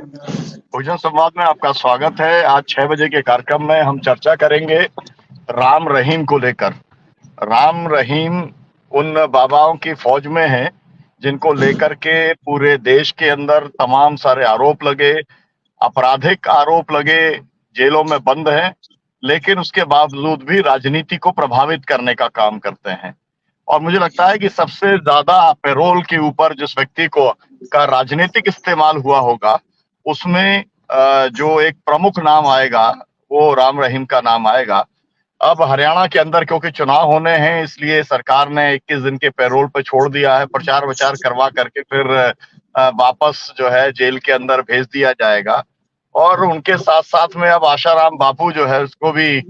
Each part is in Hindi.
भोजन संवाद में आपका स्वागत है। आज 6 बजे के कार्यक्रम में हम चर्चा करेंगे राम रहीम को लेकर। राम रहीम उन बाबाओं की फौज में हैं जिनको लेकर के पूरे देश के अंदर तमाम सारे आरोप लगे, आपराधिक आरोप लगे, जेलों में बंद हैं, लेकिन उसके बावजूद भी राजनीति को प्रभावित करने का काम करते हैं। और मुझे लगता है कि सबसे ज्यादा पैरोल के ऊपर जिस व्यक्ति को का राजनीतिक इस्तेमाल हुआ होगा, उसमें जो एक प्रमुख नाम आएगा, वो राम रहीम का नाम आएगा। अब हरियाणा के अंदर क्योंकि चुनाव होने हैं, इसलिए सरकार ने 21 दिन के पैरोल पे छोड़ दिया है। प्रचार वचार करवा करके फिर वापस जो है जेल के अंदर भेज दिया जाएगा। और उनके साथ साथ में अब आशाराम बापू जो है उसको भी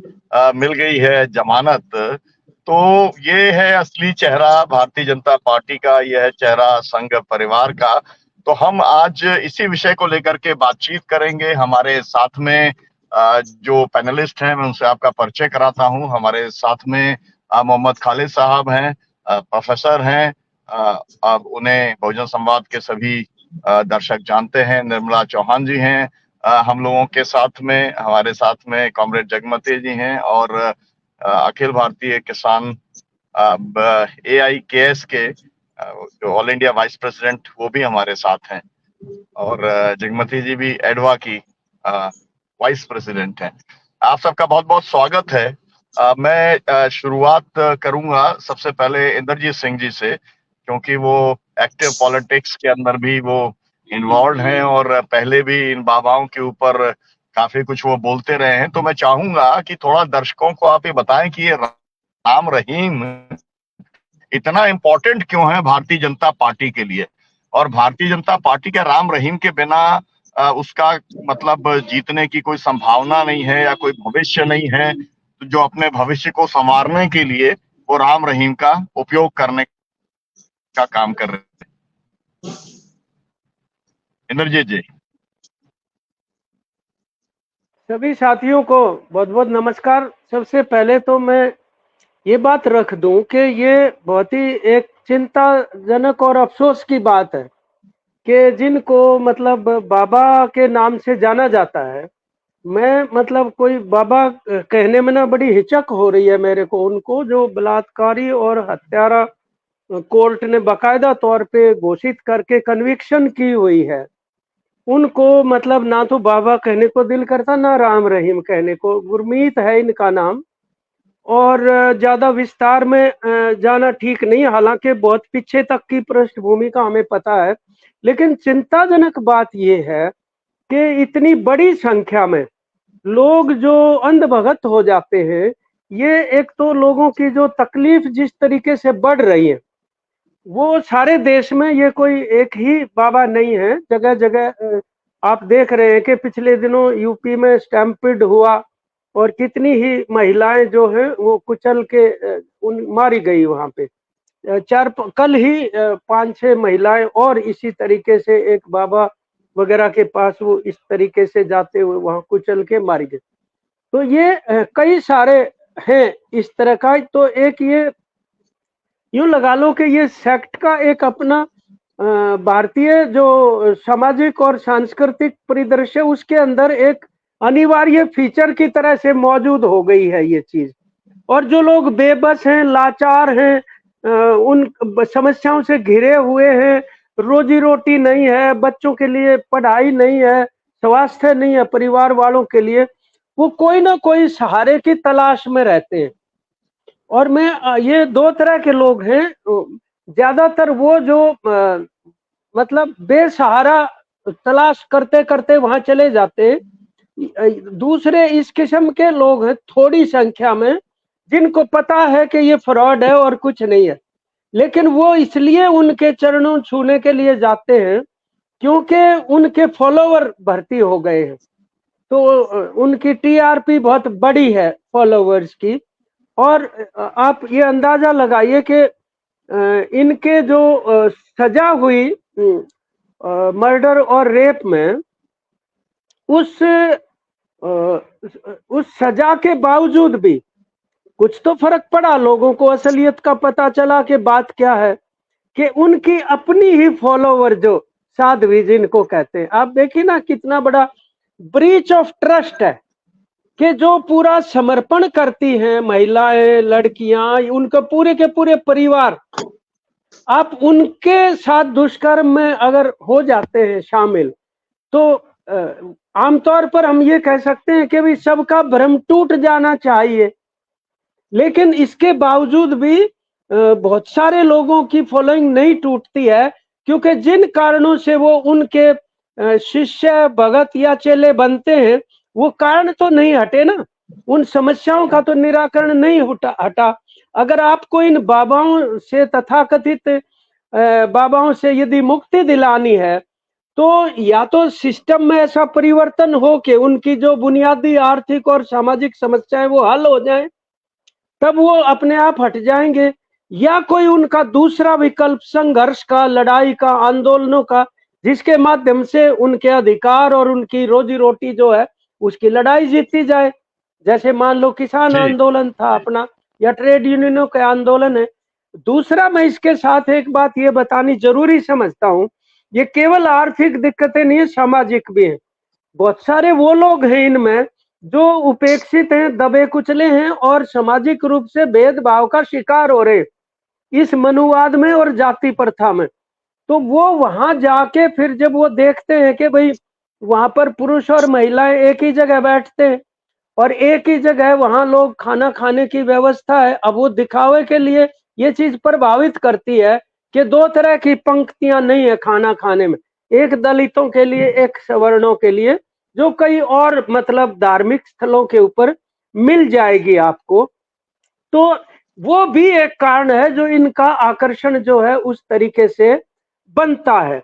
मिल गई है जमानत। तो ये है असली चेहरा भारतीय जनता पार्टी का, यह है चेहरा संघ परिवार का। तो हम आज इसी विषय को लेकर के बातचीत करेंगे। हमारे साथ में जो पैनलिस्ट हैं मैं उनसे आपका परिचय कराता हूं। हमारे साथ में मोहम्मद खालिद साहब हैं, प्रोफेसर हैं। अब उन्हें बहुजन संवाद के सभी दर्शक जानते हैं। निर्मला चौहान जी हैं हम लोगों के साथ में। हमारे साथ में कॉमरेड जगमती जी हैं और अखिल भारतीय किसान AIKS के जो ऑल इंडिया वाइस प्रेसिडेंट, वो भी हमारे साथ हैं। और जगमती जी भी एडवा की वाइस प्रेसिडेंट हैं। आप सबका बहुत बहुत स्वागत है। मैं शुरुआत करूंगा सबसे पहले इंद्रजीत सिंह जी से, क्योंकि वो एक्टिव पॉलिटिक्स के अंदर भी वो इन्वॉल्व हैं और पहले भी इन बाबाओं के ऊपर काफी कुछ वो बोलते रहे हैं। तो मैं चाहूंगा कि थोड़ा दर्शकों को आप ये बताएं कि ये राम रहीम इतना इम्पोर्टेंट क्यों है भारतीय जनता पार्टी के लिए, और भारतीय जनता पार्टी के राम रहीम के बिना उसका मतलब जीतने की कोई संभावना नहीं है या कोई भविष्य नहीं है। तो जो अपने भविष्य को संवारने के लिए वो राम रहीम का उपयोग करने का काम कर रहे हैं। इंद्रजीत जी। सभी साथियों को बहुत बहुत नमस्कार। सबसे पहले तो मैं ये बात रख दूं कि ये बहुत ही एक चिंताजनक और अफसोस की बात है कि जिनको मतलब बाबा के नाम से जाना जाता है, मैं मतलब कोई बाबा कहने में ना बड़ी हिचक हो रही है मेरे को। उनको जो बलात्कारी और हत्यारा कोर्ट ने बाकायदा तौर पे घोषित करके कन्विक्शन की हुई है, उनको मतलब ना तो बाबा कहने को दिल करता, ना राम रहीम कहने को। गुरमीत है इनका नाम, और ज्यादा विस्तार में जाना ठीक नहीं, हालांकि बहुत पीछे तक की पृष्ठभूमि का हमें पता है। लेकिन चिंताजनक बात यह है कि इतनी बड़ी संख्या में लोग जो अंधभगत हो जाते हैं, ये एक तो लोगों की जो तकलीफ जिस तरीके से बढ़ रही है, वो सारे देश में ये कोई एक ही बाबा नहीं है। जगह जगह आप देख रहे हैं कि पिछले दिनों यूपी में स्टैम्पिड हुआ और कितनी ही महिलाएं जो हैं वो कुचल के उन मारी गई वहां पे। कल ही 5-6 महिलाएं और इसी तरीके से एक बाबा वगैरह के पास वो इस तरीके से जाते हुए वहां कुचल के मारी गई। तो ये कई सारे हैं इस तरह का। तो एक ये यूं लगा लो कि ये सेक्ट का एक अपना भारतीय जो सामाजिक और सांस्कृतिक परिदृश्य, उसके अंदर एक अनिवार्य फीचर की तरह से मौजूद हो गई है ये चीज। और जो लोग बेबस हैं, लाचार हैं, उन समस्याओं से घिरे हुए हैं, रोजी रोटी नहीं है, बच्चों के लिए पढ़ाई नहीं है, स्वास्थ्य नहीं है परिवार वालों के लिए, वो कोई ना कोई सहारे की तलाश में रहते हैं। और मैं ये दो तरह के लोग हैं। ज्यादातर वो जो मतलब बेसहारा तलाश करते करते वहां चले जाते हैं। दूसरे इस किस्म के लोग हैं थोड़ी संख्या में, जिनको पता है कि ये फ्रॉड है और कुछ नहीं है, लेकिन वो इसलिए उनके चरणों छूने के लिए जाते हैं क्योंकि उनके फॉलोवर भर्ती हो गए हैं। तो उनकी TRP बहुत बड़ी है फॉलोवर्स की। और आप ये अंदाजा लगाइए कि इनके जो सजा हुई मर्डर और रेप में, उस सजा के बावजूद भी कुछ तो फर्क पड़ा। लोगों को असलियत का पता चला कि बात क्या है, कि उनकी अपनी ही फॉलोवर जो साध्वी जिनको कहते हैं। आप देखिए ना कितना बड़ा ब्रीच ऑफ ट्रस्ट है कि जो पूरा समर्पण करती हैं महिलाएं, लड़कियां, उनके पूरे के पूरे परिवार, आप उनके साथ दुष्कर्म में अगर हो जाते हैं शामिल, तो आमतौर पर हम ये कह सकते हैं कि भी सबका भ्रम टूट जाना चाहिए। लेकिन इसके बावजूद भी बहुत सारे लोगों की फॉलोइंग नहीं टूटती है, क्योंकि जिन कारणों से वो उनके शिष्य, भगत या चेले बनते हैं, वो कारण तो नहीं हटे ना, उन समस्याओं का तो निराकरण नहीं हटा। अगर आपको इन बाबाओं से, तथाकथित बाबाओं से यदि मुक्ति दिलानी है, तो या तो सिस्टम में ऐसा परिवर्तन हो कि उनकी जो बुनियादी आर्थिक और सामाजिक समस्याएं वो हल हो जाएं, तब वो अपने आप हट जाएंगे, या कोई उनका दूसरा विकल्प संघर्ष का, लड़ाई का, आंदोलनों का, जिसके माध्यम से उनके अधिकार और उनकी रोजी रोटी जो है उसकी लड़ाई जीती जाए। जैसे मान लो किसान आंदोलन था अपना, या ट्रेड यूनियनों के आंदोलन है। दूसरा, मैं इसके साथ एक बात ये बतानी जरूरी समझता हूँ, ये केवल आर्थिक दिक्कतें नहीं है, सामाजिक भी है। बहुत सारे वो लोग हैं इनमें जो उपेक्षित हैं, दबे कुचले हैं और सामाजिक रूप से भेदभाव का शिकार हो रहे इस मनुवाद में और जाति प्रथा में। तो वो वहां जाके फिर जब वो देखते हैं कि भाई वहां पर पुरुष और महिलाएं एक ही जगह बैठते हैं और एक ही जगह वहां लोग खाना खाने की व्यवस्था है, अब वो दिखावे के लिए ये चीज प्रभावित करती है कि दो तरह की पंक्तियां नहीं है खाना खाने में, एक दलितों के लिए, एक सवर्णों के लिए, जो कई और मतलब धार्मिक स्थलों के ऊपर मिल जाएगी आपको। तो वो भी एक कारण है जो इनका आकर्षण जो है उस तरीके से बनता है।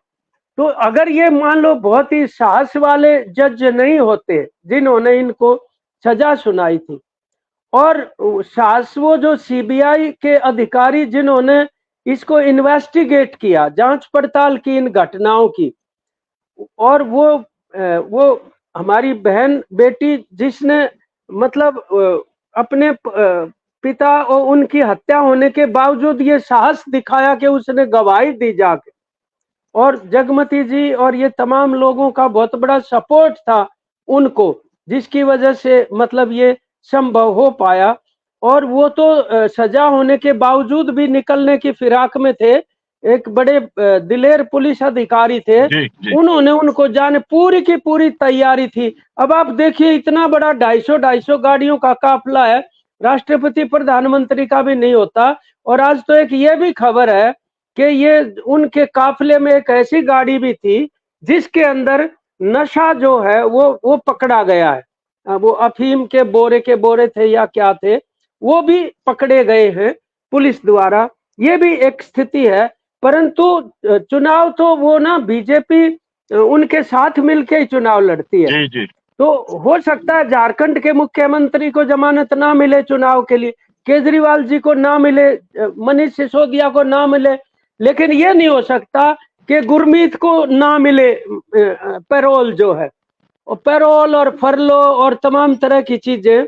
तो अगर ये मान लो बहुत ही साहस वाले जज नहीं होते जिन्होंने इनको सजा सुनाई थी, और साहस वो जो सीबीआई के अधिकारी जिन्होंने इसको इन्वेस्टिगेट किया, जांच पड़ताल की इन घटनाओं की, और वो हमारी बहन बेटी जिसने मतलब अपने पिता और उनकी हत्या होने के बावजूद ये साहस दिखाया कि उसने गवाही दी जाके, और जगमती जी और ये तमाम लोगों का बहुत बड़ा सपोर्ट था उनको, जिसकी वजह से मतलब ये संभव हो पाया। और वो तो सजा होने के बावजूद भी निकलने की फिराक में थे, एक बड़े दिलेर पुलिस अधिकारी थे, उन्होंने उनको जाने पूरी की पूरी तैयारी थी। अब आप देखिए इतना बड़ा 250 गाड़ियों का काफिला है, राष्ट्रपति प्रधानमंत्री का भी नहीं होता। और आज तो एक ये भी खबर है कि ये उनके काफिले में एक ऐसी गाड़ी भी थी जिसके अंदर नशा जो है वो पकड़ा गया है। वो अफीम के बोरे थे या क्या थे, वो भी पकड़े गए हैं पुलिस द्वारा। ये भी एक स्थिति है। परंतु चुनाव तो वो ना बीजेपी उनके साथ मिलके ही चुनाव लड़ती है। जी। तो हो सकता है झारखंड के मुख्यमंत्री को जमानत ना मिले चुनाव के लिए, केजरीवाल जी को ना मिले, मनीष सिसोदिया को ना मिले, लेकिन ये नहीं हो सकता कि गुरमीत को ना मिले पैरोल जो है। और पैरोल और फरलो और तमाम तरह की चीजें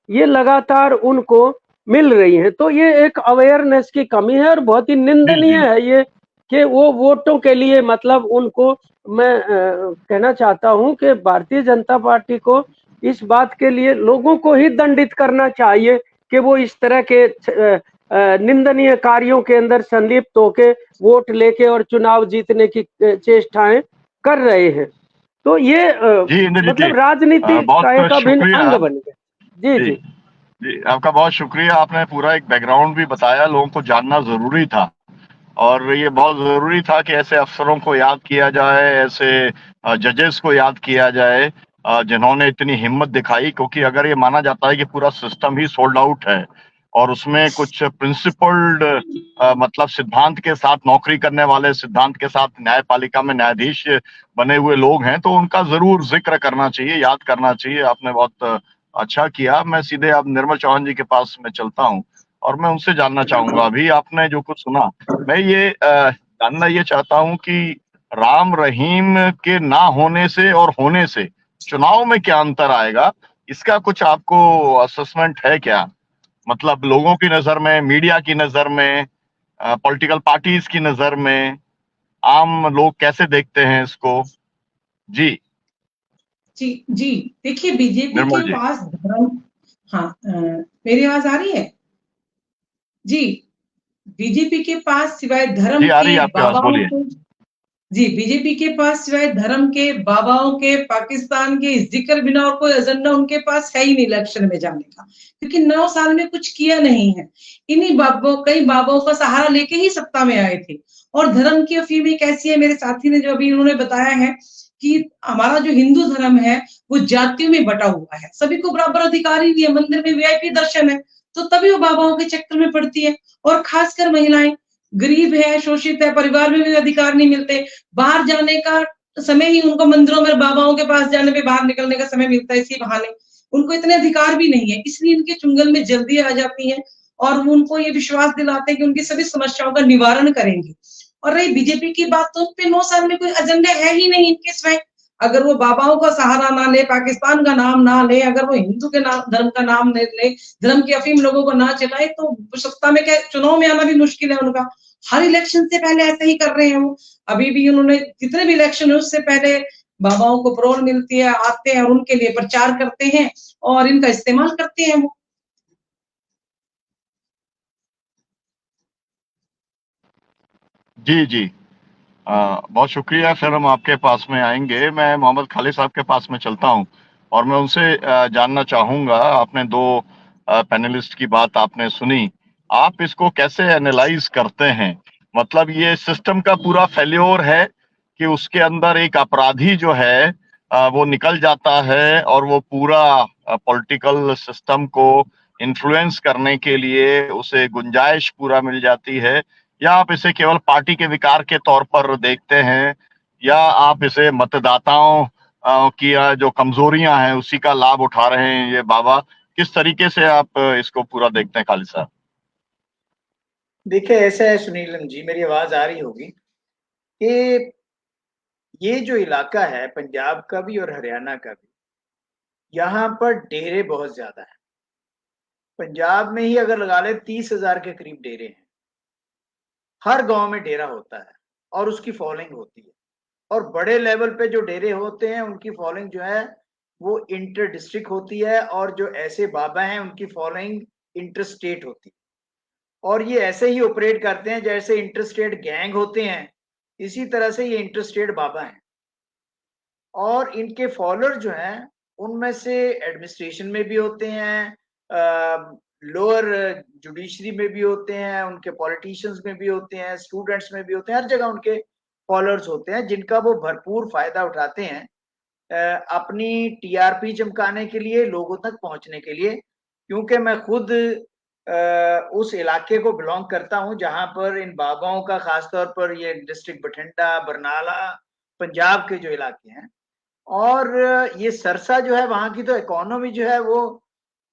ये लगातार उनको मिल रही हैं। तो ये एक अवेयरनेस की कमी है और बहुत ही निंदनीय है ये कि वो वोटों के लिए मतलब उनको, मैं कहना चाहता हूं कि भारतीय जनता पार्टी को इस बात के लिए लोगों को ही दंडित करना चाहिए कि वो इस तरह के निंदनीय कार्यों के अंदर संलिप्त होके वोट लेके और चुनाव जीतने की चेष्टाएं कर रहे हैं। तो ये मतलब राजनीति का एक अभिन्न अंग बन गया। जी। आपका बहुत शुक्रिया। आपने पूरा एक बैकग्राउंड भी बताया, लोगों को जानना जरूरी था और ये बहुत जरूरी था कि ऐसे अफसरों को याद किया जाए, ऐसे जजेस को याद किया जाए जिन्होंने इतनी हिम्मत दिखाई। क्योंकि अगर ये माना जाता है कि पूरा सिस्टम ही सोल्ड आउट है और उसमें कुछ प्रिंसिपल्ड मतलब सिद्धांत के साथ नौकरी करने वाले, सिद्धांत के साथ न्यायपालिका में न्यायाधीश बने हुए लोग हैं, तो उनका जरूर जिक्र करना चाहिए, याद करना चाहिए। आपने बहुत अच्छा किया। मैं सीधे अब निर्मल चौहान जी के पास में चलता हूँ और मैं उनसे जानना चाहूंगा, अभी आपने जो कुछ सुना, मैं ये जानना ये चाहता हूँ कि राम रहीम के ना होने से और होने से चुनाव में क्या अंतर आएगा, इसका कुछ आपको असेसमेंट है क्या? मतलब लोगों की नजर में, मीडिया की नजर में, पॉलिटिकल पार्टीज की नजर में, आम लोग कैसे देखते हैं इसको? जी, जी, जी। देखिए बीजेपी निर्मल के जी। पास धर्म। हाँ, मेरी आवाज़ आ रही है? जी, बीजेपी के पास सिवाय धर्म जी, आ रही के है आपकी आवाज़, बाबाओं बोलिए। के। जी, बीजेपी के पास सिवाय धर्म के, बाबाओं के, पाकिस्तान के ज़िक्र बिना और कोई एजेंडा उनके पास है ही नहीं इलेक्शन में जाने का। क्योंकि 9 साल में कुछ किया नहीं है। इन्हीं कई बाबाओं का सहारा लेके ही सत्ता में आए थे। और धर्म की अफ़ीम एक ऐसी है, मेरे साथी ने जो अभी उन्होंने बताया है कि हमारा जो हिंदू धर्म है, वो जातियों में बँटा हुआ है। सभी को बराबर अधिकार ही दिए, मंदिर में वीआईपी दर्शन है, तो तभी वो बाबाओं के चक्कर में पड़ती है। और खासकर महिलाएँ, गरीब है, शोषित है, परिवार में भी अधिकार नहीं मिलते। बाहर जाने का समय ही उनको मंदिरों में बाबाओं के पास जाने पे बाहर निकलने का समय मिलता है इसी बहाने। उनको इतने अधिकार भी नहीं है, इसलिए इनके चुंगल में जल्दी आ जाती हैं और वो उनको ये विश्वास दिलाते हैं कि उनकी सभी समस्याओं का निवारण करेंगे। और रही बीजेपी की बात, तो उनपे 9 साल में कोई एजेंडा है ही नहीं इनके स्वयं। अगर वो बाबाओं का सहारा ना ले, पाकिस्तान का नाम ना ले, अगर वो हिंदू के नाम धर्म का नाम ले ले, धर्म की अफीम लोगों को ना चलाए, तो सत्ता में क्या चुनाव में आना भी मुश्किल है उनका। हर इलेक्शन से पहले ऐसा ही कर रहे हैं वो। अभी भी उन्होंने जितने भी इलेक्शन हुए उससे पहले बाबाओं को पैरोल मिलती है, आते हैं और उनके लिए प्रचार करते हैं और इनका इस्तेमाल करते हैं वो। जी, जी। बहुत शुक्रिया, फिर हम आपके पास में आएँगे। मैं मोहम्मद खालिद साहब के पास में चलता हूँ और मैं उनसे जानना चाहूँगा, आपने 2 पैनलिस्ट की बात आपने सुनी, आप इसको कैसे एनालाइज़ करते हैं? मतलब ये सिस्टम का पूरा फेल्योर है कि उसके अंदर एक अपराधी जो है वो निकल जाता है और वो पूरा पॉलिटिकल सिस्टम को इन्फ्लुएंस करने के लिए उसे गुंजाइश पूरा मिल जाती है, या आप इसे केवल पार्टी के विकार के तौर पर देखते हैं, या आप इसे मतदाताओं की जो कमजोरियां हैं उसी का लाभ उठा रहे हैं ये बाबा? किस तरीके से आप इसको पूरा देखते हैं खालिद साहब? देखिए ऐसा है सुनीलन जी, मेरी आवाज आ रही होगी कि ये जो इलाका है पंजाब का भी और हरियाणा का भी, यहाँ पर डेरे बहुत ज्यादा है। पंजाब में ही अगर लगा ले 30,000 के करीब डेरे हैं। हर गांव में डेरा होता है और उसकी फॉलोइंग होती है। और बड़े लेवल पे जो डेरे होते हैं उनकी फॉलोइंग जो है वो इंटर डिस्ट्रिक्ट होती है, और जो ऐसे बाबा हैं उनकी फॉलोइंग इंटर स्टेट होती है। और ये ऐसे ही ऑपरेट करते हैं जैसे इंटर स्टेट गैंग होते हैं, इसी तरह से ये इंटर स्टेट बाबा हैं। और इनके फॉलोअर जो हैं उनमें से एडमिनिस्ट्रेशन में भी होते हैं, लोअर जुडिशरी में भी होते हैं, उनके पॉलिटिशियंस में भी होते हैं, स्टूडेंट्स में भी होते हैं, हर जगह उनके फॉलोअर्स होते हैं जिनका वो भरपूर फायदा उठाते हैं अपनी टीआरपी चमकाने के लिए, लोगों तक पहुंचने के लिए। क्योंकि मैं खुद उस इलाके को बिलोंग करता हूं जहां पर इन बाबाओं का खासतौर पर ये डिस्ट्रिक्ट बठिंडा, बरनाला, पंजाब के जो इलाके हैं, और ये सरसा जो है वहां की तो इकोनॉमी जो है वो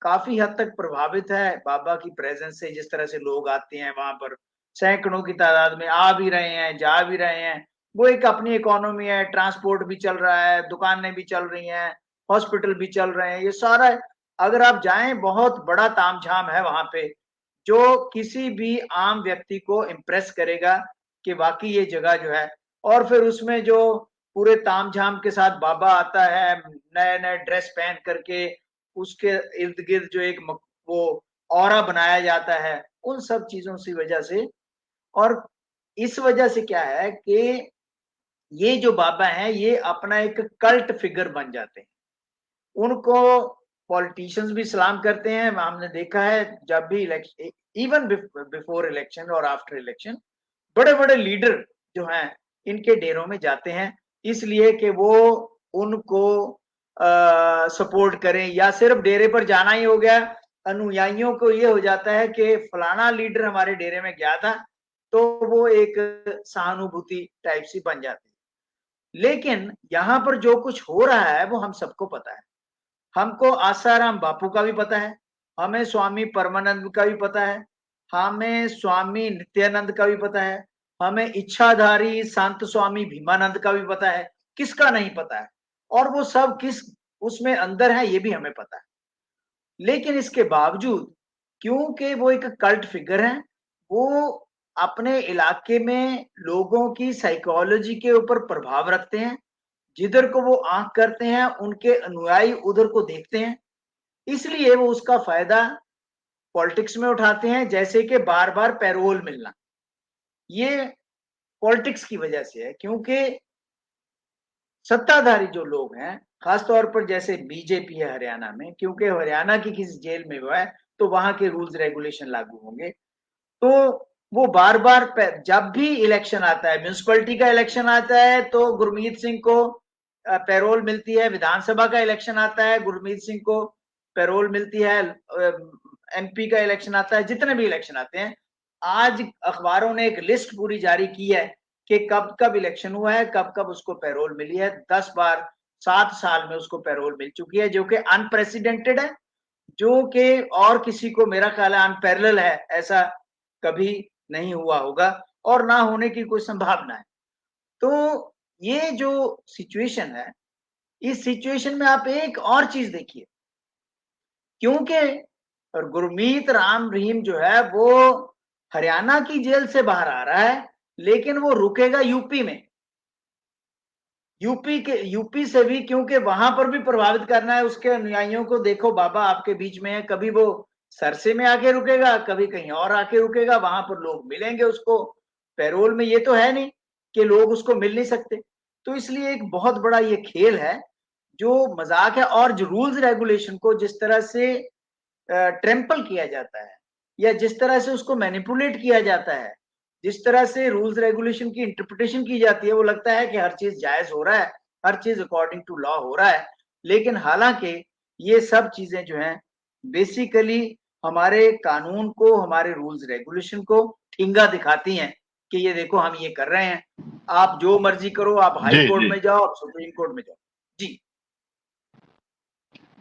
काफी हद तक प्रभावित है बाबा की प्रेजेंस से। जिस तरह से लोग आते हैं वहां पर सैकड़ों की तादाद में आ भी रहे हैं, जा भी रहे हैं। वो एक अपनी इकोनॉमी है, ट्रांसपोर्ट भी चल रहा है, दुकानें भी चल रही हैं, हॉस्पिटल भी चल रहे हैं, ये सारा अगर आप जाएं बहुत बड़ा तामझाम है वहां पे, जो किसी भी आम व्यक्ति को इम्प्रेस करेगा कि वाकई ये जगह जो है। और फिर उसमें जो पूरे तामझाम के साथ बाबा आता है नए नए ड्रेस पहन करके, उसके इर्द गिर्द जो एक वो ऑरा बनाया जाता है, उन सब चीजों की वजह से। और इस वजह से क्या है कि ये जो बाबा हैं ये अपना एक कल्ट फिगर बन जाते हैं। उनको पॉलिटिशियंस भी सलाम करते हैं। हमने देखा है जब भी इलेक्शन, इवन बिफोर इलेक्शन और आफ्टर इलेक्शन, बड़े बड़े लीडर जो हैं इनके डेरों में जाते हैं, इसलिए कि वो उनको सपोर्ट करें। या सिर्फ डेरे पर जाना ही हो गया, अनुयायियों को ये हो जाता है कि फलाना लीडर हमारे डेरे में गया था, तो वो एक सहानुभूति टाइप सी बन जाती है। लेकिन यहाँ पर जो कुछ हो रहा है वो हम सबको पता है। हमको आसाराम बापू का भी पता है, हमें स्वामी परमानंद का भी पता है, हमें स्वामी नित्यानंद का भी पता है, हमें इच्छाधारी संत स्वामी भीमानंद का भी पता है। किसका नहीं पता है? और वो सब किस उसमें अंदर है ये भी हमें पता है। लेकिन इसके बावजूद, क्योंकि वो एक कल्ट फिगर है, वो अपने इलाके में लोगों की साइकोलॉजी के ऊपर प्रभाव रखते हैं। जिधर को वो आंख करते हैं उनके अनुयायी उधर को देखते हैं, इसलिए वो उसका फायदा पॉलिटिक्स में उठाते हैं, जैसे कि बार बार पैरोल मिलना। ये पॉलिटिक्स की वजह से है, क्योंकि सत्ताधारी जो लोग हैं, खासतौर पर जैसे बीजेपी है हरियाणा में, क्योंकि हरियाणा की किसी जेल में हुआ है तो वहां के रूल्स रेगुलेशन लागू होंगे, तो वो बार बार जब भी इलेक्शन आता है, म्यूनिसिपैलिटी का इलेक्शन आता है तो गुरमीत सिंह को पैरोल मिलती है, विधानसभा का इलेक्शन आता है गुरमीत सिंह को पैरोल मिलती है, एमपी का इलेक्शन आता है, जितने भी इलेक्शन आते हैं, आज अखबारों ने एक लिस्ट पूरी जारी की है कि कब कब इलेक्शन हुआ है, कब कब उसको पैरोल मिली है। 10 बार 7 साल में उसको पैरोल मिल चुकी है, जो कि अनप्रेसिडेंटेड है, जो कि और किसी को मेरा ख्याल है अनपैरेलल है, ऐसा कभी नहीं हुआ होगा और ना होने की कोई संभावना है। तो ये जो सिचुएशन है, इस सिचुएशन में आप एक और चीज देखिए, क्योंकि और गुरमीत राम रहीम जो है वो हरियाणा की जेल से बाहर आ रहा है, लेकिन वो रुकेगा यूपी में, यूपी से भी, क्योंकि वहां पर भी प्रभावित करना है उसके अनुयायियों को। देखो बाबा आपके बीच में है, कभी वो सरसे में आके रुकेगा, कभी कहीं और आके रुकेगा, वहां पर लोग मिलेंगे उसको पैरोल में। ये तो है नहीं कि लोग उसको मिल नहीं सकते। तो इसलिए एक बहुत बड़ा ये खेल है जो मजाक है, और जो रूल्स रेगुलेशन को जिस तरह से ट्रेम्पल किया जाता है या जिस तरह से उसको मैनिपुलेट किया जाता है, जिस तरह से रूल्स रेगुलेशन की इंटरप्रिटेशन की जाती है, वो लगता है कि हर चीज जायज हो रहा है, हर चीज अकॉर्डिंग टू लॉ हो रहा है। लेकिन हालांकि ये सब चीजें जो हैं बेसिकली हमारे कानून को, हमारे रूल्स रेगुलेशन को ठिंगा दिखाती हैं कि ये देखो हम ये कर रहे हैं, आप जो मर्जी करो, आप हाई जी कोर्ट जी में जाओ, आप सुप्रीम कोर्ट में जाओ। जी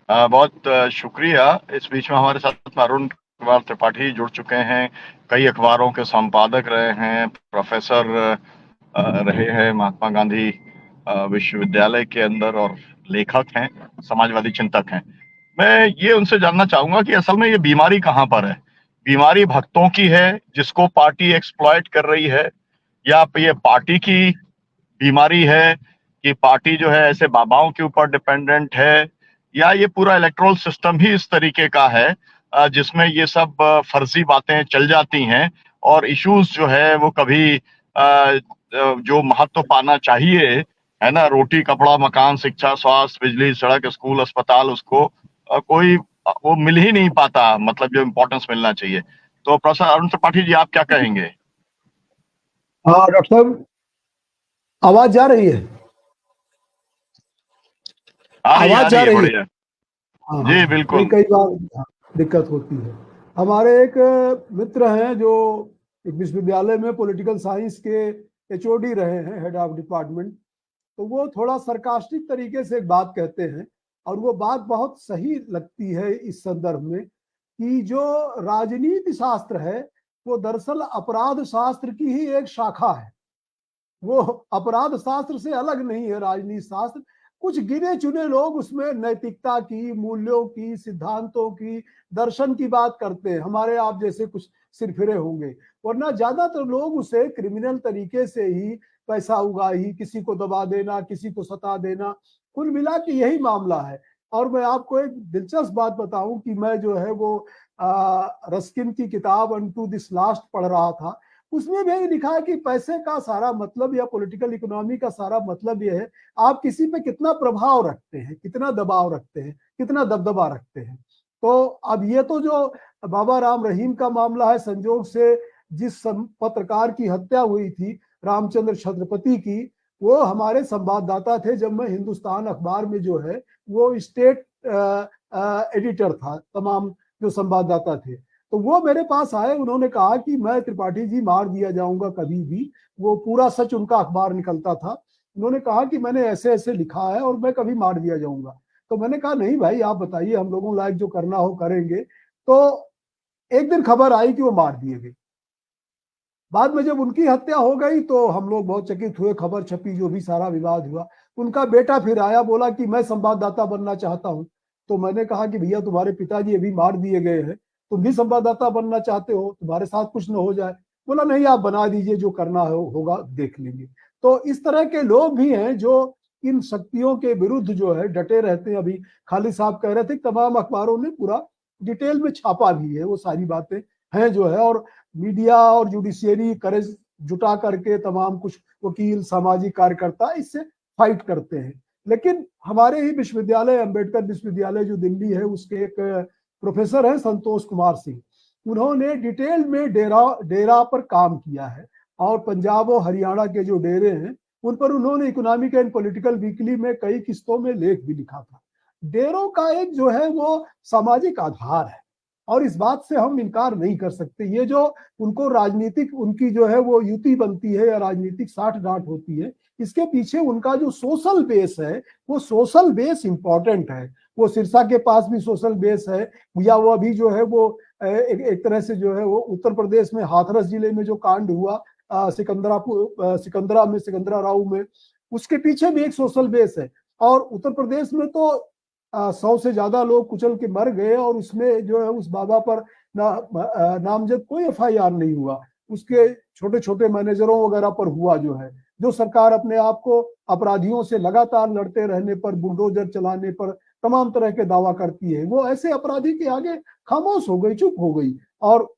बहुत शुक्रिया। इस बीच में हमारे साथ अरुण कुमार त्रिपाठी जुड़ चुके हैं, कई अखबारों के संपादक रहे हैं, प्रोफेसर रहे हैं महात्मा गांधी विश्वविद्यालय के अंदर और लेखक हैं, समाजवादी चिंतक हैं। मैं ये उनसे जानना चाहूंगा कि असल में ये बीमारी कहाँ पर है? बीमारी भक्तों की है जिसको पार्टी एक्सप्लॉइट कर रही है, या ये पार्टी की बीमारी है कि पार्टी जो है ऐसे बाबाओं के ऊपर डिपेंडेंट है, या ये पूरा इलेक्टोरल सिस्टम ही इस तरीके का है जिसमें ये सब फर्जी बातें चल जाती हैं और इश्यूज जो है वो कभी जो महत्व पाना चाहिए, है ना, रोटी कपड़ा मकान शिक्षा स्वास्थ्य बिजली सड़क स्कूल अस्पताल, उसको कोई वो मिल ही नहीं पाता, मतलब जो इम्पोर्टेंस मिलना चाहिए। तो प्रोफेसर अरुण त्रिपाठी जी, आप क्या कहेंगे? हाँ डॉक्टर साहब, आवाज जा रही है? आवाज जा रही है? बढ़िया। हाँ जी हाँ, बिल्कुल। कई बार दिक्कत होती है। हमारे एक मित्र हैं जो एक विश्वविद्यालय में पॉलिटिकल साइंस के एचओडी रहे हैं, हेड ऑफ डिपार्टमेंट। तो वो थोड़ा सरकास्टिक तरीके से एक बात कहते हैं, और वो बात बहुत सही लगती है इस संदर्भ में कि जो राजनीति शास्त्र है वो दरअसल अपराध शास्त्र की ही एक शाखा है। वो अपराध शास्त्र से अलग नहीं है राजनीति शास्त्र। कुछ गिने चुने लोग उसमें नैतिकता की, मूल्यों की, सिद्धांतों की, दर्शन की बात करते हैं, हमारे आप जैसे कुछ सिरफिरे होंगे, वरना ज्यादातर लोग उसे क्रिमिनल तरीके से ही पैसा उगाही, किसी को दबा देना, किसी को सता देना, कुल मिला के यही मामला है। और मैं आपको एक दिलचस्प बात बताऊं कि मैं जो है वो रस्किन की किताब अनटू दिस लास्ट पढ़ रहा था। उसमें भी लिखा है कि पैसे का सारा मतलब या पॉलिटिकल इकोनॉमी का सारा मतलब यह है आप किसी पे कितना प्रभाव रखते हैं, कितना दबाव रखते हैं, कितना दबदबा रखते हैं। तो अब ये तो जो बाबा राम रहीम का मामला है, संजोग से जिस पत्रकार की हत्या हुई थी रामचंद्र छत्रपति की, वो हमारे संवाददाता थे जब मैं हिंदुस्तान अखबार में जो है वो स्टेट एडिटर था, तमाम जो संवाददाता थे। तो वो मेरे पास आए, उन्होंने कहा कि मैं त्रिपाठी जी मार दिया जाऊंगा कभी भी, वो पूरा सच उनका अखबार निकलता था। उन्होंने कहा कि मैंने ऐसे ऐसे लिखा है और मैं कभी मार दिया जाऊंगा। तो मैंने कहा नहीं भाई, आप बताइए, हम लोगों लायक जो करना हो करेंगे। तो एक दिन खबर आई कि वो मार दिए गए। बाद में जब उनकी हत्या हो गई तो हम लोग बहुत चकित हुए, खबर छपी, जो भी सारा विवाद हुआ। उनका बेटा फिर आया, बोला कि मैं संवाददाता बनना चाहता हूं। तो मैंने कहा कि भैया तुम्हारे पिताजी अभी मार दिए गए हैं, तुम भी संवाददाता बनना चाहते हो, तुम्हारे साथ कुछ न हो जाए। बोला नहीं आप बना दीजिए, जो करना होगा देख लेंगे। तो इस तरह के लोग भी हैं जो इन शक्तियों के विरुद्ध जो है डटे रहते हैं। अभी खालिद साहब कह रहे थे तमाम अखबारों ने पूरा डिटेल में छापा भी है, वो सारी बातें हैं जो है, और मीडिया और जुडिशियरी करेज जुटा करके तमाम कुछ वकील सामाजिक कार्यकर्ता इससे फाइट करते हैं। लेकिन हमारे ही विश्वविद्यालय, अंबेडकर विश्वविद्यालय जो दिल्ली है, उसके एक प्रोफेसर हैं संतोष कुमार सिंह, उन्होंने डिटेल में डेरा पर काम किया है, और पंजाब और हरियाणा के जो डेरे हैं उन पर उन्होंने इकोनॉमिक एंड पॉलिटिकल वीकली में कई किस्तों में लेख भी लिखा था। डेरों का एक जो है वो सामाजिक आधार है, और इस बात से हम इनकार नहीं कर सकते। ये जो उनको राजनीतिक उनकी जो है वो युति बनती है या राजनीतिक साठ गांठ होती है, इसके पीछे उनका जो सोशल बेस है, वो सोशल बेस इंपॉर्टेंट है। वो सिरसा के पास भी सोशल बेस है, या वो अभी जो है वो एक तरह से जो है वो उत्तर प्रदेश में हाथरस जिले में जो कांड हुआ सिकंदरा राव में, उसके पीछे भी एक सोशल बेस है। और उत्तर प्रदेश में तो 100 से ज्यादा लोग कुचल के मर गए, और उसमें जो है उस बाबा पर नामजद कोई FIR नहीं हुआ, उसके छोटे छोटे मैनेजरों वगैरह पर हुआ जो है। जो सरकार अपने आप को अपराधियों से लगातार लड़ते रहने पर, बुलडोजर चलाने पर तमाम तरह के दावा करती है, वो ऐसे अपराधी के आगे खामोश हो गई, चुप हो गई। और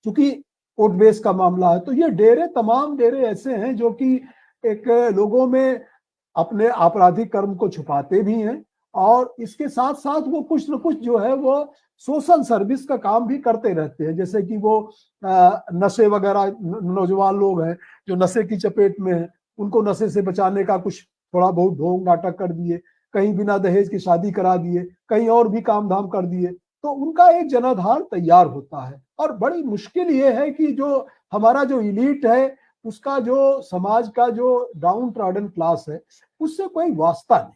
चूंकि कोर्ट बेस का मामला है, तो ये डेरे, तमाम डेरे ऐसे हैं जो कि एक लोगों में अपने आपराधिक कर्म को छुपाते भी हैं, और इसके साथ साथ वो कुछ न कुछ जो है वो सोशल सर्विस का काम भी करते रहते हैं। जैसे कि वो नशे वगैरह, नौजवान लोग हैं जो नशे की चपेट में हैं, उनको नशे से बचाने का कुछ थोड़ा बहुत ढोंग नाटक कर दिए, कहीं बिना दहेज की शादी करा दिए, कहीं और भी काम धाम कर दिए, तो उनका एक जनाधार तैयार होता है। और बड़ी मुश्किल ये है कि जो हमारा जो इलीट है, उसका जो समाज का जो डाउन ट्रॉडन क्लास है, उससे कोई वास्ता नहीं।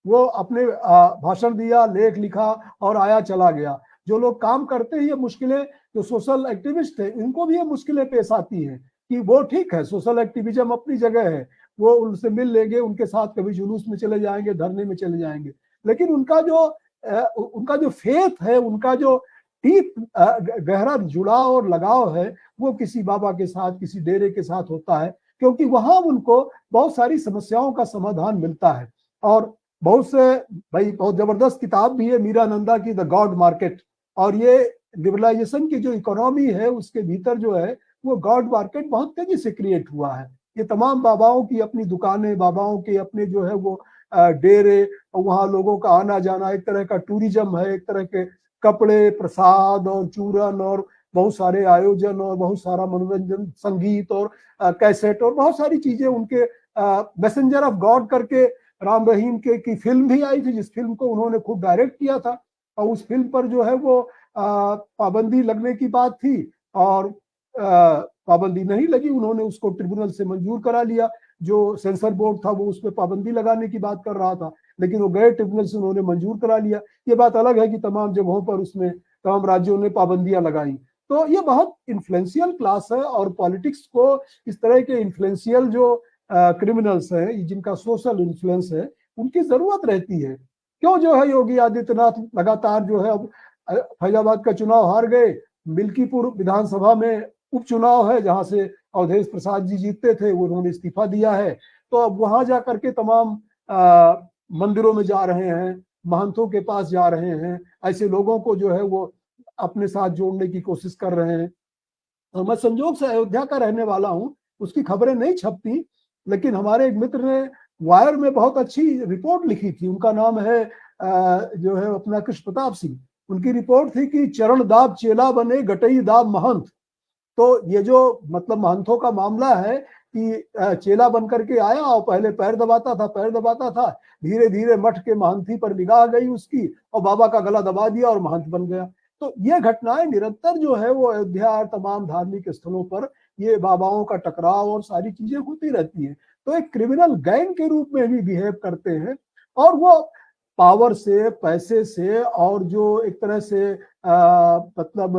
वो अपने भाषण दिया, लेख लिखा और आया चला गया। जो लोग काम करते हैं, ये मुश्किलें, जो सोशल एक्टिविस्ट है, इनको भी ये मुश्किलें पेश आती हैं कि वो ठीक है, सोशल एक्टिविज्म अपनी जगह है, वो उनसे मिल लेंगे, उनके साथ कभी जुलूस में चले जाएंगे, धरने में चले जाएंगे, लेकिन उनका जो फेथ है, उनका जो डीप गहरा जुड़ाव और लगाव है, वो किसी बाबा के साथ, किसी डेरे के साथ होता है, क्योंकि वहां उनको बहुत सारी समस्याओं का समाधान मिलता है। और बहुत जबरदस्त किताब भी है मीरानंदा की, द गॉड मार्केट, और ये लिबरलाइजेशन की जो इकोनॉमी है उसके भीतर जो है वो गॉड मार्केट बहुत तेजी से क्रिएट हुआ है। ये तमाम बाबाओं की अपनी दुकानें, बाबाओं के अपने जो है वो डेरे, वहां लोगों का आना जाना, एक तरह का टूरिज्म है, एक तरह के कपड़े, प्रसाद और चूरन और बहुत सारे आयोजन और बहुत सारा मनोरंजन, संगीत और कैसेट और बहुत सारी चीजें उनके मैसेंजर ऑफ गॉड करके राम रहीम की फिल्म भी आई थी, जिस फिल्म को उन्होंने खुद डायरेक्ट किया था, और उस फिल्म पर जो है वो पाबंदी लगने की बात थी, और पाबंदी नहीं लगी, उन्होंने उसको ट्रिब्यूनल से मंजूर करा लिया। जो सेंसर बोर्ड था वो उस पर पाबंदी लगाने की बात कर रहा था, लेकिन वो गए ट्रिब्यूनल से, उन्होंने मंजूर करा लिया। ये बात अलग है कि तमाम जगहों पर उसमें तमाम राज्यों ने पाबंदियां लगाई। तो ये बहुत इन्फ्लुएंशियल क्लास है, और पॉलिटिक्स को इस तरह के इन्फ्लुएंशियल जो क्रिमिनल्स हैं, जिनका सोशल इन्फ्लुएंस है, उनकी जरूरत रहती है। क्यों जो है योगी आदित्यनाथ लगातार जो है, अब फैजाबाद का चुनाव हार गए, मिल्कीपुर विधानसभा में उपचुनाव है जहां से अवधेश प्रसाद जी जीतते थे, उन्होंने इस्तीफा दिया है, तो अब वहां जाकर के तमाम मंदिरों में जा रहे हैं, महंतों के पास जा रहे हैं, ऐसे लोगों को जो है वो अपने साथ जोड़ने की कोशिश कर रहे हैं। और मैं संजोग से अयोध्या का रहने वाला हूं, उसकी खबरें नहीं छपती, लेकिन हमारे एक मित्र ने वायर में बहुत अच्छी रिपोर्ट लिखी थी। उनका नाम है जो है अपना कृष्ण प्रताप सिंह। उनकी रिपोर्ट थी कि चरण दाब चेला बने, गटई दाब महंत। तो ये जो मतलब महंतों का मामला है कि चेला बन करके आया और पहले पैर दबाता था, धीरे धीरे मठ के महंती पर निगाह गई उसकी, और बाबा का गला दबा दिया और महंत बन गया। तो ये घटनाएं निरंतर जो है वो अयोध्या और तमाम धार्मिक स्थलों पर ये बाबाओं का टकराव और सारी चीजें होती रहती हैं। तो एक क्रिमिनल गैंग के रूप में भी बिहेव करते हैं, और वो पावर से, पैसे से, और जो एक तरह से मतलब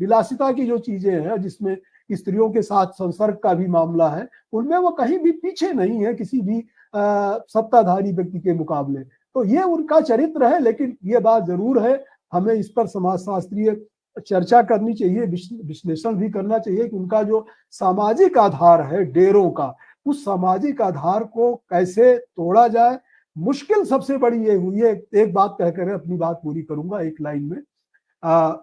विलासिता की जो चीजें हैं, जिसमें स्त्रियों के साथ संसर्ग का भी मामला है, उनमें वो कहीं भी पीछे नहीं है किसी भी सत्ताधारी व्यक्ति के मुकाबले। तो ये उनका चरित्र है। लेकिन ये बात जरूर है, हमें इस पर समाजशास्त्रीय चर्चा करनी चाहिए, विश्लेषण भी करना चाहिए कि उनका जो सामाजिक आधार है डेरों का, उस सामाजिक आधार को कैसे तोड़ा जाए। मुश्किल सबसे बड़ी ये हुई है, एक बात कहकर अपनी बात पूरी करूंगा एक लाइन में।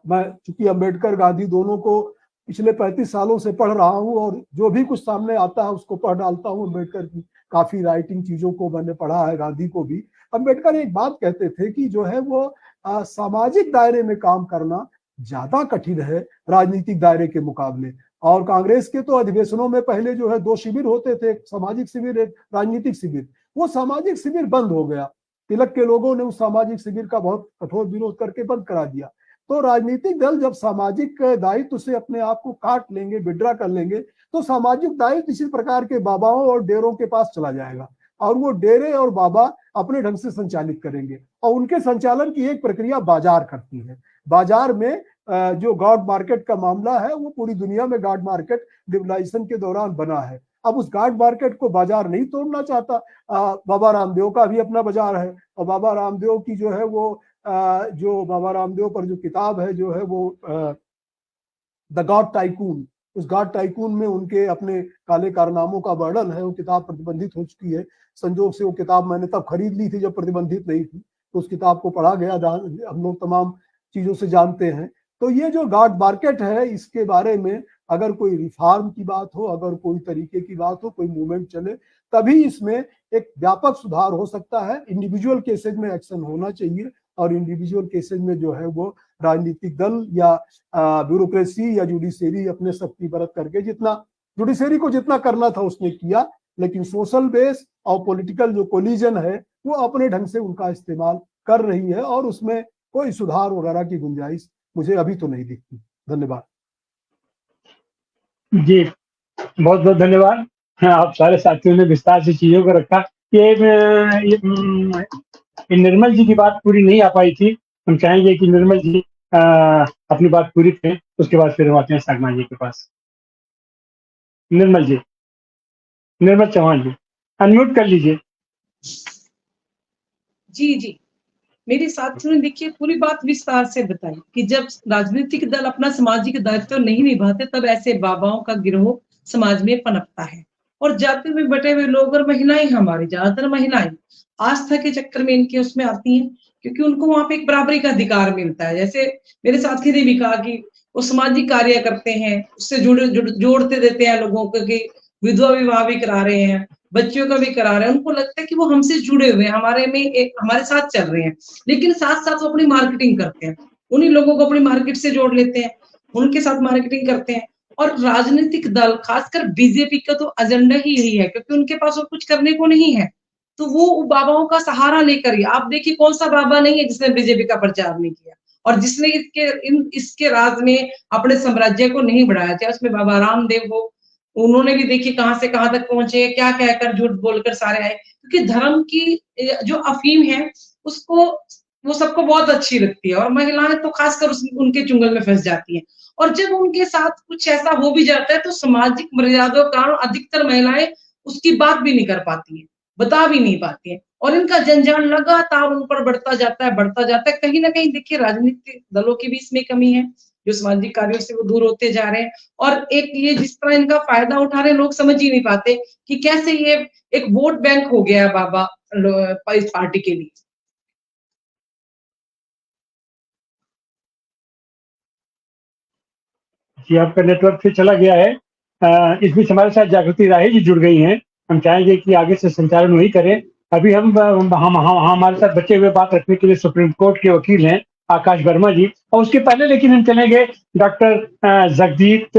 मैं चूंकि अंबेडकर गांधी दोनों को पिछले 35 सालों से पढ़ रहा हूं और जो भी कुछ सामने आता है उसको पढ़ डालता हूं। अंबेडकर की काफी राइटिंग चीजों को मैंने पढ़ा है, गांधी को भी। अंबेडकर एक बात कहते थे कि जो है वो सामाजिक दायरे में काम करना ज्यादा कठिन है राजनीतिक दायरे के मुकाबले। और कांग्रेस के तो अधिवेशनों में पहले जो है 2 शिविर होते थे, एक सामाजिक शिविर, एक राजनीतिक शिविर। वो सामाजिक शिविर बंद हो गया, तिलक के लोगों ने उस सामाजिक शिविर का बहुत कठोर विरोध करके बंद करा दिया। तो राजनीतिक दल जब सामाजिक दायित्व से अपने आप को काट लेंगे, विड्रा कर लेंगे, तो सामाजिक दायित्व इसी प्रकार के बाबाओं और डेरों के पास चला जाएगा और वो डेरे और बाबा अपने ढंग से संचालित करेंगे। और उनके संचालन की एक प्रक्रिया बाजार करती है। बाजार में जो गार्ड मार्केट का मामला है, वो पूरी दुनिया में गार्ड मार्केट लिबरलाइजेशन के दौरान बना है। अब उस गार्ड मार्केट को बाजार नहीं तोड़ना चाहता। बाबा रामदेव का भी अपना बाजार है और बाबा रामदेव की जो है वो जो बाबा रामदेव पर जो किताब है जो है वो द गॉड टाइकून, उस गॉड टाइकून में उनके अपने काले कारनामों का वर्णन है। वो किताब प्रतिबंधित हो चुकी है। संजोग से वो किताब मैंने तब खरीद ली थी जब प्रतिबंधित नहीं थी, तो उस किताब को पढ़ा गया। हम लोग तमाम चीजों से जानते हैं। तो ये जो गार्ड मार्केट है, इसके बारे में अगर कोई रिफॉर्म की बात हो, अगर कोई तरीके की बात हो, कोई मूवमेंट चले, तभी इसमें एक व्यापक सुधार हो सकता है। इंडिविजुअल केसेज में एक्शन होना चाहिए और इंडिविजुअल केसेज में जो है वो राजनीतिक दल या ब्यूरोक्रेसी या जुडिशरी अपने शक्ति बरत करके जुडिशरी को जितना करना था उसने किया, लेकिन सोशल बेस और पॉलिटिकल जो कोलिजन है वो अपने ढंग से उनका इस्तेमाल कर रही है और उसमें कोई सुधार वगैरह की गुंजाइश मुझे अभी तो नहीं दिखती। धन्यवाद जी, बहुत बहुत धन्यवाद। आप सारे साथियों ने विस्तार से चीजों को रखा। ये निर्मल जी की बात पूरी नहीं आ पाई थी। हम चाहेंगे कि निर्मल जी अपनी बात पूरी करें, उसके बाद फिर हम आते हैं सागमा जी के पास। निर्मल जी, निर्मल चौहान जी, अनम्यूट कर लीजिए। जी, मेरे साथियों ने देखिए पूरी बात विस्तार से बताई कि जब राजनीतिक दल अपना सामाजिक दायित्व नहीं निभाते, तब ऐसे बाबाओं का गिरोह समाज में पनपता है। और जाति में बटे हुए लोग और महिलाएं, हमारी ज्यादातर महिलाएं आस्था के चक्कर में इनके उसमें आती हैं, क्योंकि उनको वहां पे एक बराबरी का अधिकार मिलता है। जैसे मेरे साथी ने भी कहा कि वो सामाजिक कार्य करते हैं, उससे जोड़ते देते हैं लोगों को, कि विधवा विवाह भी करा रहे हैं, बच्चियों का भी करा रहे हैं। उनको लगता है कि वो हमसे जुड़े हुए हैं, हमारे साथ चल रहे हैं, लेकिन साथ साथ वो अपनी मार्केटिंग करते हैं। उन्हीं लोगों को अपनी मार्केट से जोड़ लेते हैं, उनके साथ मार्केटिंग करते हैं। और राजनीतिक दल, खासकर बीजेपी का तो एजेंडा ही यही है, क्योंकि उनके पास और कुछ करने को नहीं है, तो वो बाबाओं का सहारा लेकर ही, आप देखिए कौन सा बाबा नहीं है जिसने बीजेपी का प्रचार नहीं किया और जिसने इसके राज में अपने साम्राज्य को नहीं बढ़ाया। चाहे उसमें बाबा रामदेव हो, उन्होंने भी देखिए कहां से कहां तक पहुंचे, क्या कहकर झूठ बोलकर सारे आए, क्योंकि धर्म की जो अफीम है उसको वो सबको बहुत अच्छी लगती है और महिलाएं तो खासकर उनके चुंगल में फंस जाती हैं। और जब उनके साथ कुछ ऐसा हो भी जाता है तो सामाजिक मर्यादाओं के कारण अधिकतर महिलाएं उसकी बात भी नहीं कर पाती है, बता भी नहीं पाती है, और इनका जंजाल लगातार उन पर बढ़ता जाता है। कहीं ना कहीं देखिए राजनीतिक दलों की भी इसमें कमी है, जो सामाजिक कार्यों से वो दूर होते जा रहे हैं। और एक ये जिस तरह इनका फायदा उठा रहे हैं, लोग समझ ही नहीं पाते कि कैसे ये एक वोट बैंक हो गया है बाबा इस पार्टी के लिए। जी, आपका नेटवर्क फिर चला गया है। इस बीच हमारे साथ जागृति राही जी जुड़ गई हैं। हम चाहेंगे कि आगे से संचालन वही करें। अभी हम हमारे साथ बचे हुए बात रखने के लिए सुप्रीम कोर्ट के वकील हैं आकाश वर्मा जी, और उसके पहले लेकिन हम चलेंगे डॉक्टर जगदीप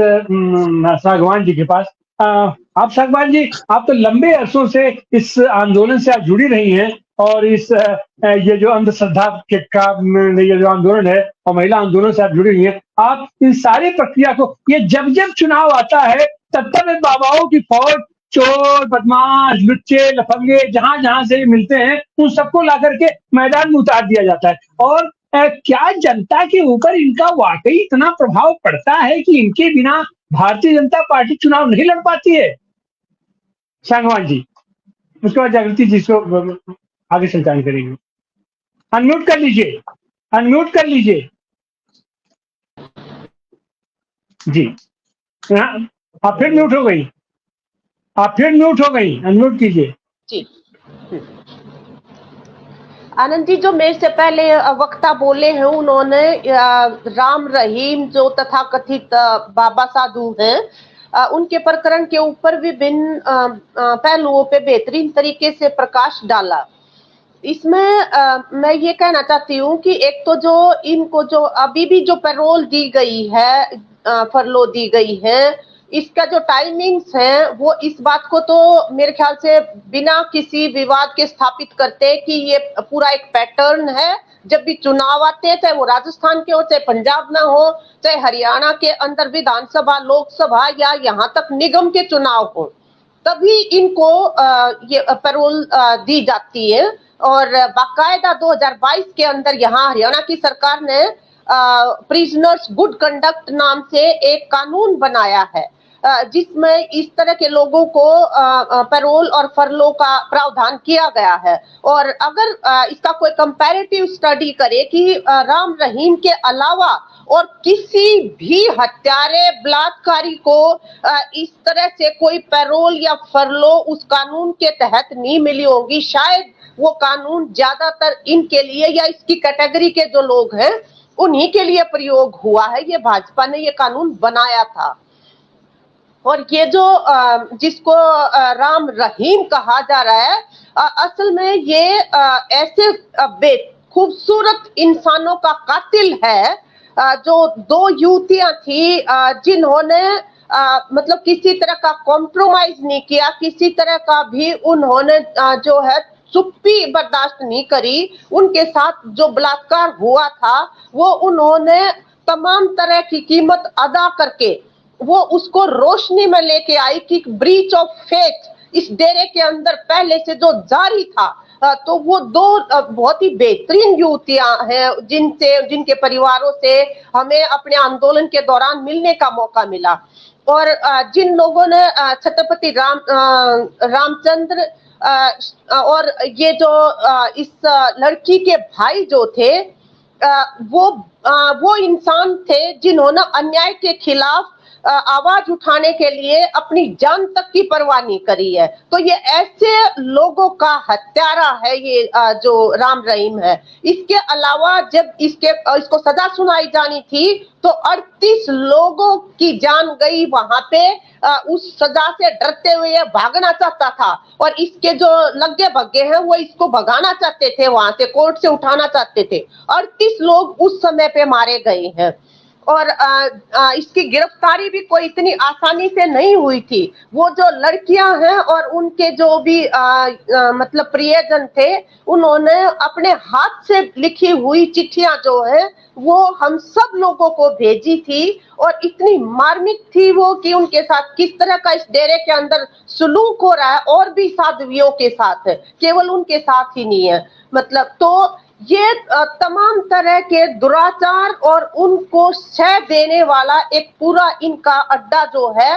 सागवान जी के पास। आप सागवान जी, आप तो लंबे अरसों से इस आंदोलन से आप जुड़ी रही हैं और ये जो अंधश्रद्धा के ये जो आंदोलन है और महिला आंदोलन से आप जुड़ी हुई हैं, आप इन सारी प्रक्रिया को, ये जब जब चुनाव आता है तब तक बाबाओं की फौज, चोर बदमाश लुच्चे लफंगे जहां जहां से मिलते हैं उन सबको ला करके मैदान में उतार दिया जाता है। और क्या जनता के ऊपर इनका वाकई इतना प्रभाव पड़ता है कि इनके बिना भारतीय जनता पार्टी चुनाव नहीं लड़ पाती है? सांगवान जी, उसके बाद जागृति जी को आगे संचालन करेंगे। अनम्यूट कर लीजिए, अनम्यूट कर लीजिए। जी हाँ, आप फिर म्यूट हो गई, आप फिर म्यूट हो गई, अनम्यूट कीजिए। जी आनंद जी, जो मेरे से पहले वक्ता बोले हैं उन्होंने राम रहीम जो तथाकथित बाबा साधु हैं उनके प्रकरण के ऊपर विभिन्न पहलुओं पे बेहतरीन तरीके से प्रकाश डाला। इसमें मैं ये कहना चाहती हूँ कि एक तो जो इनको जो अभी भी जो पैरोल दी गई है, फरलो दी गई है, इसका जो टाइमिंग्स है वो इस बात को तो मेरे ख्याल से बिना किसी विवाद के स्थापित करते कि ये पूरा एक पैटर्न है। जब भी चुनाव आते हैं, चाहे वो राजस्थान के हो, चाहे पंजाब में हो, चाहे हरियाणा के अंदर विधानसभा, लोकसभा या यहाँ तक निगम के चुनाव हो, तभी इनको ये पैरोल दी जाती है। और बाकायदा 2022 के अंदर यहाँ हरियाणा की सरकार ने प्रिजनर्स गुड कंडक्ट नाम से एक कानून बनाया है जिसमें इस तरह के लोगों को पैरोल और फरलो का प्रावधान किया गया है। और अगर इसका कोई कंपैरेटिव स्टडी करे कि राम रहीम के अलावा और किसी भी हत्यारे बलात्कारी को इस तरह से कोई पैरोल या फरलो उस कानून के तहत नहीं मिली होगी, शायद वो कानून ज्यादातर इनके लिए या इसकी कैटेगरी के जो लोग हैं उन्हीं के लिए प्रयोग हुआ है। ये भाजपा ने ये कानून बनाया था। और ये जो जिसको राम रहीम कहा जा रहा है, असल में ये ऐसे खूबसूरत इंसानों का कातिल है जो दो युवतियां थी जिन्होंने मतलब किसी तरह का कॉम्प्रोमाइज नहीं किया, किसी तरह का भी उन्होंने जो है चुप्पी बर्दाश्त नहीं करी। उनके साथ जो बलात्कार हुआ था वो उन्होंने तमाम तरह की कीमत अदा करके वो उसको रोशनी में लेके आई कि ब्रीच ऑफ फेथ इस डेरे के अंदर पहले से जो जारी था। तो वो दो बहुत ही बेहतरीन युवतियां हैं जिनके परिवारों से हमें अपने आंदोलन के दौरान मिलने का मौका मिला। और जिन लोगों ने छत्रपति रामचंद्र और ये जो इस लड़की के भाई जो थे वो इंसान थे जिन्होंने अन्याय के खिलाफ आवाज उठाने के लिए अपनी जान तक की परवाह नहीं करी है। तो ये ऐसे लोगों का हत्यारा है ये जो राम रहीम है। इसके अलावा जब इसको सजा सुनाई जानी थी तो 38 लोगों की जान गई वहां पे। उस सजा से डरते हुए ये भागना चाहता था और इसके जो लगे भगे हैं वो इसको भगाना चाहते थे, वहां से कोर्ट से उठाना चाहते थे। 38 लोग उस समय पे मारे गए हैं। और इसकी गिरफ्तारी भी कोई इतनी आसानी से नहीं हुई थी। वो जो लड़कियां हैं और उनके जो भी मतलब प्रियजन थे, उन्होंने अपने हाथ से लिखी हुई चिट्ठियां जो है वो हम सब लोगों को भेजी थी। और इतनी मार्मिक थी वो कि उनके साथ किस तरह का इस डेरे के अंदर सलूक हो रहा है और भी साधवियों के साथ है, केवल उनके साथ ही नहीं है। मतलब तो ये तमाम तरह के दुराचार और उनको सह देने वाला एक पूरा इनका अड्डा जो है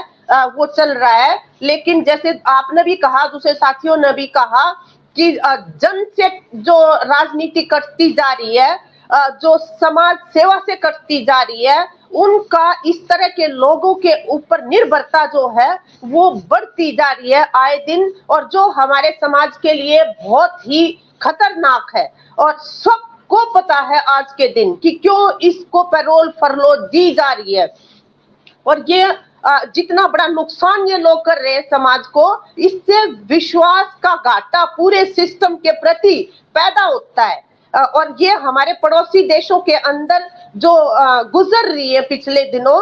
वो चल रहा है। लेकिन जैसे आपने भी कहा, दूसरे साथियों ने भी कहा कि जन से जो राजनीति करती जा रही है, जो समाज सेवा से करती जा रही है, उनका इस तरह के लोगों के ऊपर निर्भरता जो है वो बढ़ती जा रही है आए दिन, और जो हमारे समाज के लिए बहुत ही खतरनाक है। और सबको पता है आज के दिन कि क्यों इसको पैरोल फरलो दी जा रही है। और ये जितना बड़ा नुकसान ये लोग कर रहे हैं समाज को, इससे विश्वास का घाटा पूरे सिस्टम के प्रति पैदा होता है। और ये हमारे पड़ोसी देशों के अंदर जो गुजर रही है पिछले दिनों,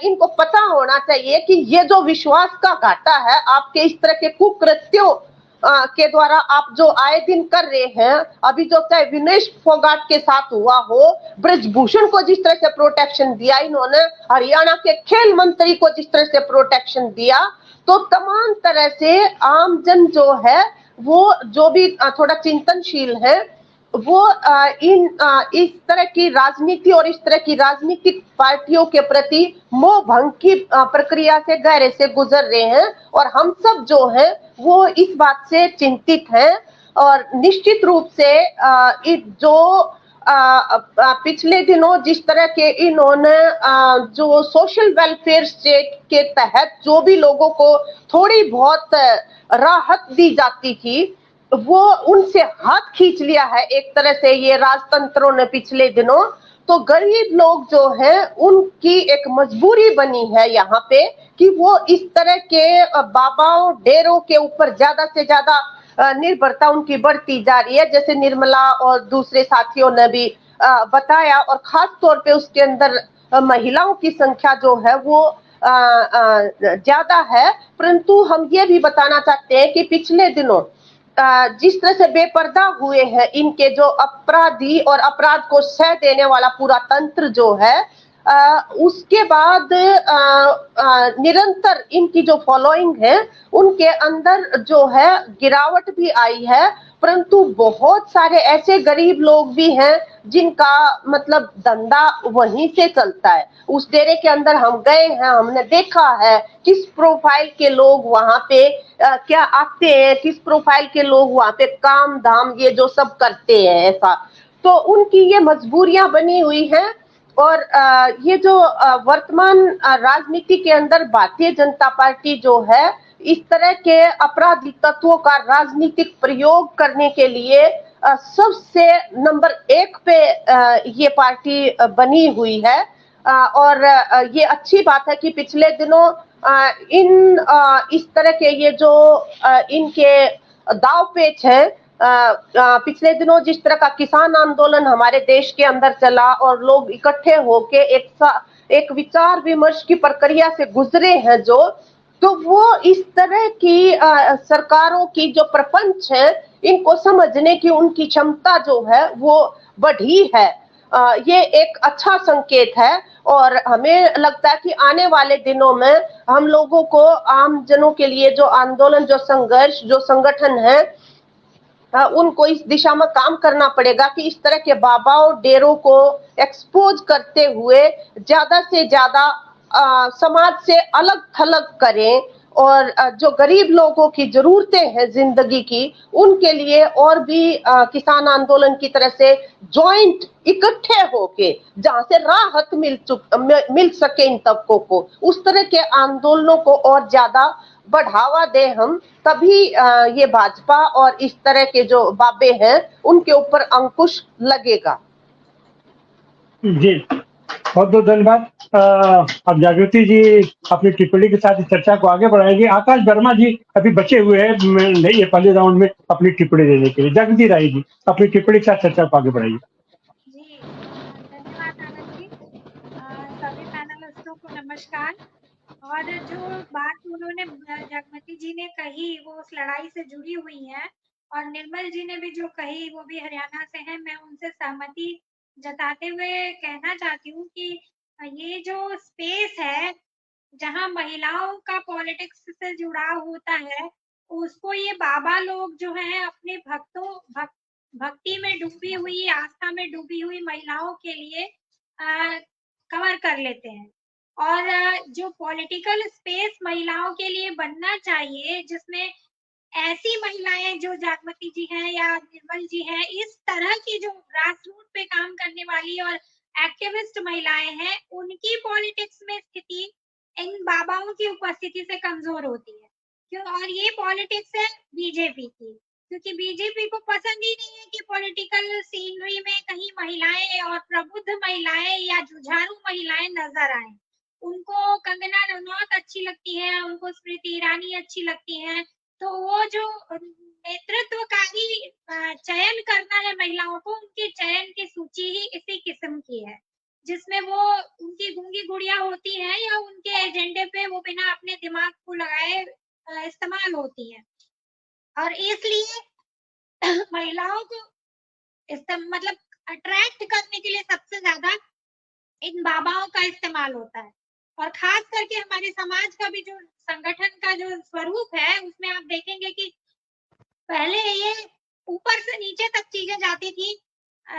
इनको पता होना चाहिए कि ये जो विश्वास का घाटा है आपके इस तरह के कुकृत्यों के द्वारा आप जो आए दिन कर रहे हैं, अभी जो चाहे विनेश फोगाट के साथ हुआ हो, ब्रजभूषण को जिस तरह से प्रोटेक्शन दिया इन्होंने, हरियाणा के खेल मंत्री को जिस तरह से प्रोटेक्शन दिया, तो तमाम तरह से आमजन जो है वो जो भी थोड़ा चिंतनशील है वो इस तरह की राजनीति और इस तरह की राजनीतिक पार्टियों के प्रति मोह भंग की प्रक्रिया से गहरे से गुजर रहे हैं। और हम सब जो हैं वो इस बात से चिंतित हैं। और निश्चित रूप से जो पिछले दिनों जिस तरह के इन्होंने जो सोशल वेलफेयर स्टेट के तहत जो भी लोगों को थोड़ी बहुत राहत दी जाती थी, वो उनसे हाथ खींच लिया है एक तरह से ये राजतंत्रों ने पिछले दिनों। तो गरीब लोग जो हैं उनकी एक मजबूरी बनी है यहाँ पे कि वो इस तरह के बाबाओं डेरों के ऊपर ज्यादा से ज्यादा निर्भरता उनकी बढ़ती जा रही है, जैसे निर्मला और दूसरे साथियों ने भी बताया। और खास तौर पे उसके अंदर महिलाओं की संख्या जो है वो ज्यादा है। परंतु हम ये भी बताना चाहते हैं कि पिछले दिनों जिस तरह से बेपर्दा हुए हैं इनके जो अपराधी और अपराध को सह देने वाला पूरा तंत्र जो है, उसके बाद निरंतर इनकी जो फॉलोइंग है उनके अंदर जो है गिरावट भी आई है। परंतु बहुत सारे ऐसे गरीब लोग भी हैं जिनका मतलब धंधा वहीं से चलता है। उस डेरे के अंदर हम गए हैं, हमने देखा है किस प्रोफाइल के लोग वहां पे क्या आते हैं, किस प्रोफाइल के लोग वहां पे काम धाम ये जो सब करते हैं ऐसा। तो उनकी ये मजबूरियां बनी हुई हैं। और ये जो वर्तमान राजनीति के अंदर भारतीय जनता पार्टी जो है इस तरह के आपराधिक तत्वों का राजनीतिक प्रयोग करने के लिए सबसे नंबर 1 पे ये पार्टी बनी हुई है। और ये अच्छी बात है कि पिछले दिनों इस तरह के ये जो इनके दाव पेच है, पिछले दिनों जिस तरह का किसान आंदोलन हमारे देश के अंदर चला और लोग इकट्ठे होके एक विचार विमर्श की प्रक्रिया से गुजरे हैं जो, तो वो इस तरह की सरकारों की जो प्रपंच है इनको समझने की उनकी क्षमता जो है वो बढ़ी है। ये एक अच्छा संकेत है। और हमें लगता है कि आने वाले दिनों में हम लोगों को आम जनों के लिए जो आंदोलन, जो संघर्ष, जो संगठन है, उनको इस दिशा में काम करना पड़ेगा कि इस तरह के बाबाओं डेरों को एक्सपोज करते हुए ज्यादा से ज्यादा समाज से अलग थलग करें और जो गरीब लोगों की जरूरतें हैं जिंदगी की उनके लिए और भी किसान आंदोलन की तरह से जॉइंट इकट्ठे होके जहां से राहत मिल सके इन तबकों को, उस तरह के आंदोलनों को और ज्यादा बढ़ावा दे हम, तभी ये भाजपा और इस तरह के जो बाबे हैं उनके ऊपर अंकुश लगेगा। जी बहुत बहुत धन्यवाद। अब जागृति जी अपनी टिप्पणी के साथ इस चर्चा को आगे बढ़ाएंगे। आकाश वर्मा जी अभी बचे हुए हैं नहीं है पहले राउंड में अपनी टिप्पणी देने के लिए। जागृति राय जी अपनी टिप्पणी के साथ चर्चा को आगे बढ़ाइए। जी धन्यवाद आनंद जी। सभी पैनलिस्टों को नमस्कार। और जो बात उन्होंने जगमती जी ने कही वो उस लड़ाई से जुड़ी हुई है और निर्मल जी ने भी जो कही वो भी हरियाणा से है। मैं उनसे सहमति जताते हुए कहना चाहती हूँ कि ये जो स्पेस है जहाँ महिलाओं का पॉलिटिक्स से जुड़ाव होता है उसको ये बाबा लोग जो है अपने भक्ति में डूबी हुई, आस्था में डूबी हुई महिलाओं के लिए कवर कर लेते हैं। और जो पॉलिटिकल स्पेस महिलाओं के लिए बनना चाहिए जिसमें ऐसी महिलाएं जो जागमती जी हैं या निर्मल जी हैं, इस तरह की जो ग्रास रूट पे काम करने वाली और एक्टिविस्ट महिलाएं हैं, उनकी पॉलिटिक्स में स्थिति इन बाबाओं की उपस्थिति से कमजोर होती है। क्यों? और ये पॉलिटिक्स है बीजेपी की, क्योंकि बीजेपी को पसंद ही नहीं है कि पॉलिटिकल सीनरी में कहीं महिलाएं और प्रबुद्ध महिलाएं या जुझारू महिलाएं नजर आए। उनको कंगना रनौत अच्छी लगती है, उनको स्मृति ईरानी अच्छी लगती है, तो वो जो नेतृत्वकारी चयन करना है महिलाओं को, उनके चयन की सूची ही इसी किस्म की है जिसमें वो उनकी गूंगी गुड़िया होती है या उनके एजेंडे पे वो बिना अपने दिमाग को लगाए इस्तेमाल होती है। और इसलिए महिलाओं को मतलब अट्रैक्ट करने के लिए सबसे ज्यादा इन बाबाओं का इस्तेमाल होता है। और खास करके हमारे समाज का भी जो संगठन का जो स्वरूप है उसमें आप देखेंगे कि पहले ये ऊपर से नीचे तक चीजें जाती थी।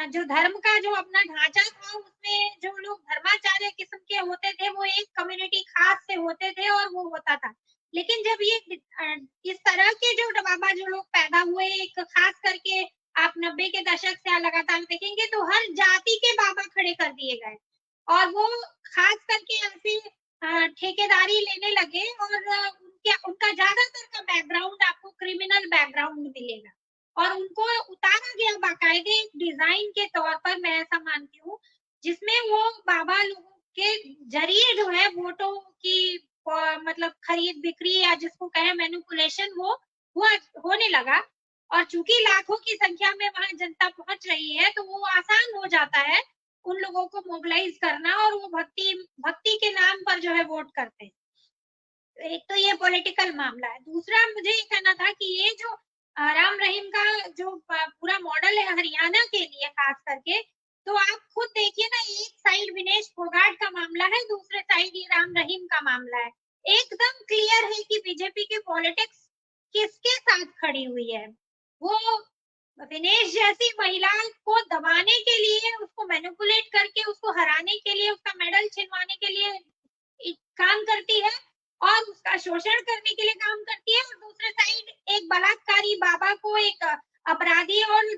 जो धर्म का जो अपना ढांचा था उसमें जो लोग धर्माचार्य किस्म के होते थे वो एक कम्युनिटी खास से होते थे और वो होता था। लेकिन जब ये इस तरह के जो बाबा जो लोग पैदा हुए, एक खास करके आप 90 के दशक से लगातार देखेंगे तो हर जाति के बाबा खड़े कर दिए गए और वो खास करके ऐसे ठेकेदारी लेने लगे और उनका ज्यादातर का बैकग्राउंड आपको क्रिमिनल बैकग्राउंड मिलेगा और उनको उतारा गया बाकायदे एक डिजाइन के तौर पर, मैं ऐसा मानती हूँ, जिसमें वो बाबा लोगों के जरिए जो है वोटों की मतलब खरीद बिक्री या जिसको कहे मैनिपुलेशन वो होने लगा। और चूंकि लाखों की संख्या में वहां जनता पहुंच रही है तो वो आसान हो जाता है उन लोगों को मोबिलाइज करना और वो भक्ति के नाम पर जो है वोट करते हैं। एक तो ये पॉलिटिकल मामला है। दूसरा मुझे ये कहना था कि ये जो राम रहीम का जो पूरा मॉडल है हरियाणा के लिए खास करके, तो आप खुद देखिए ना, एक साइड विनेश फोगाट का मामला है, दूसरे साइड ये राम रहीम का मामला है। एकदम क्लियर है कि बीजेपी की पॉलिटिक्स किसके साथ खड़ी हुई है। वो विनेश जैसी महिला को दबाने के लिए, उसको मैनिपुलेट करके उसको हराने के लिए, उसका मेडल छिनवाने के लिए काम करती है और उसका शोषण करने के लिए काम करती है। और दूसरे साइड एक बलात्कारी बाबा को, एक अपराधी और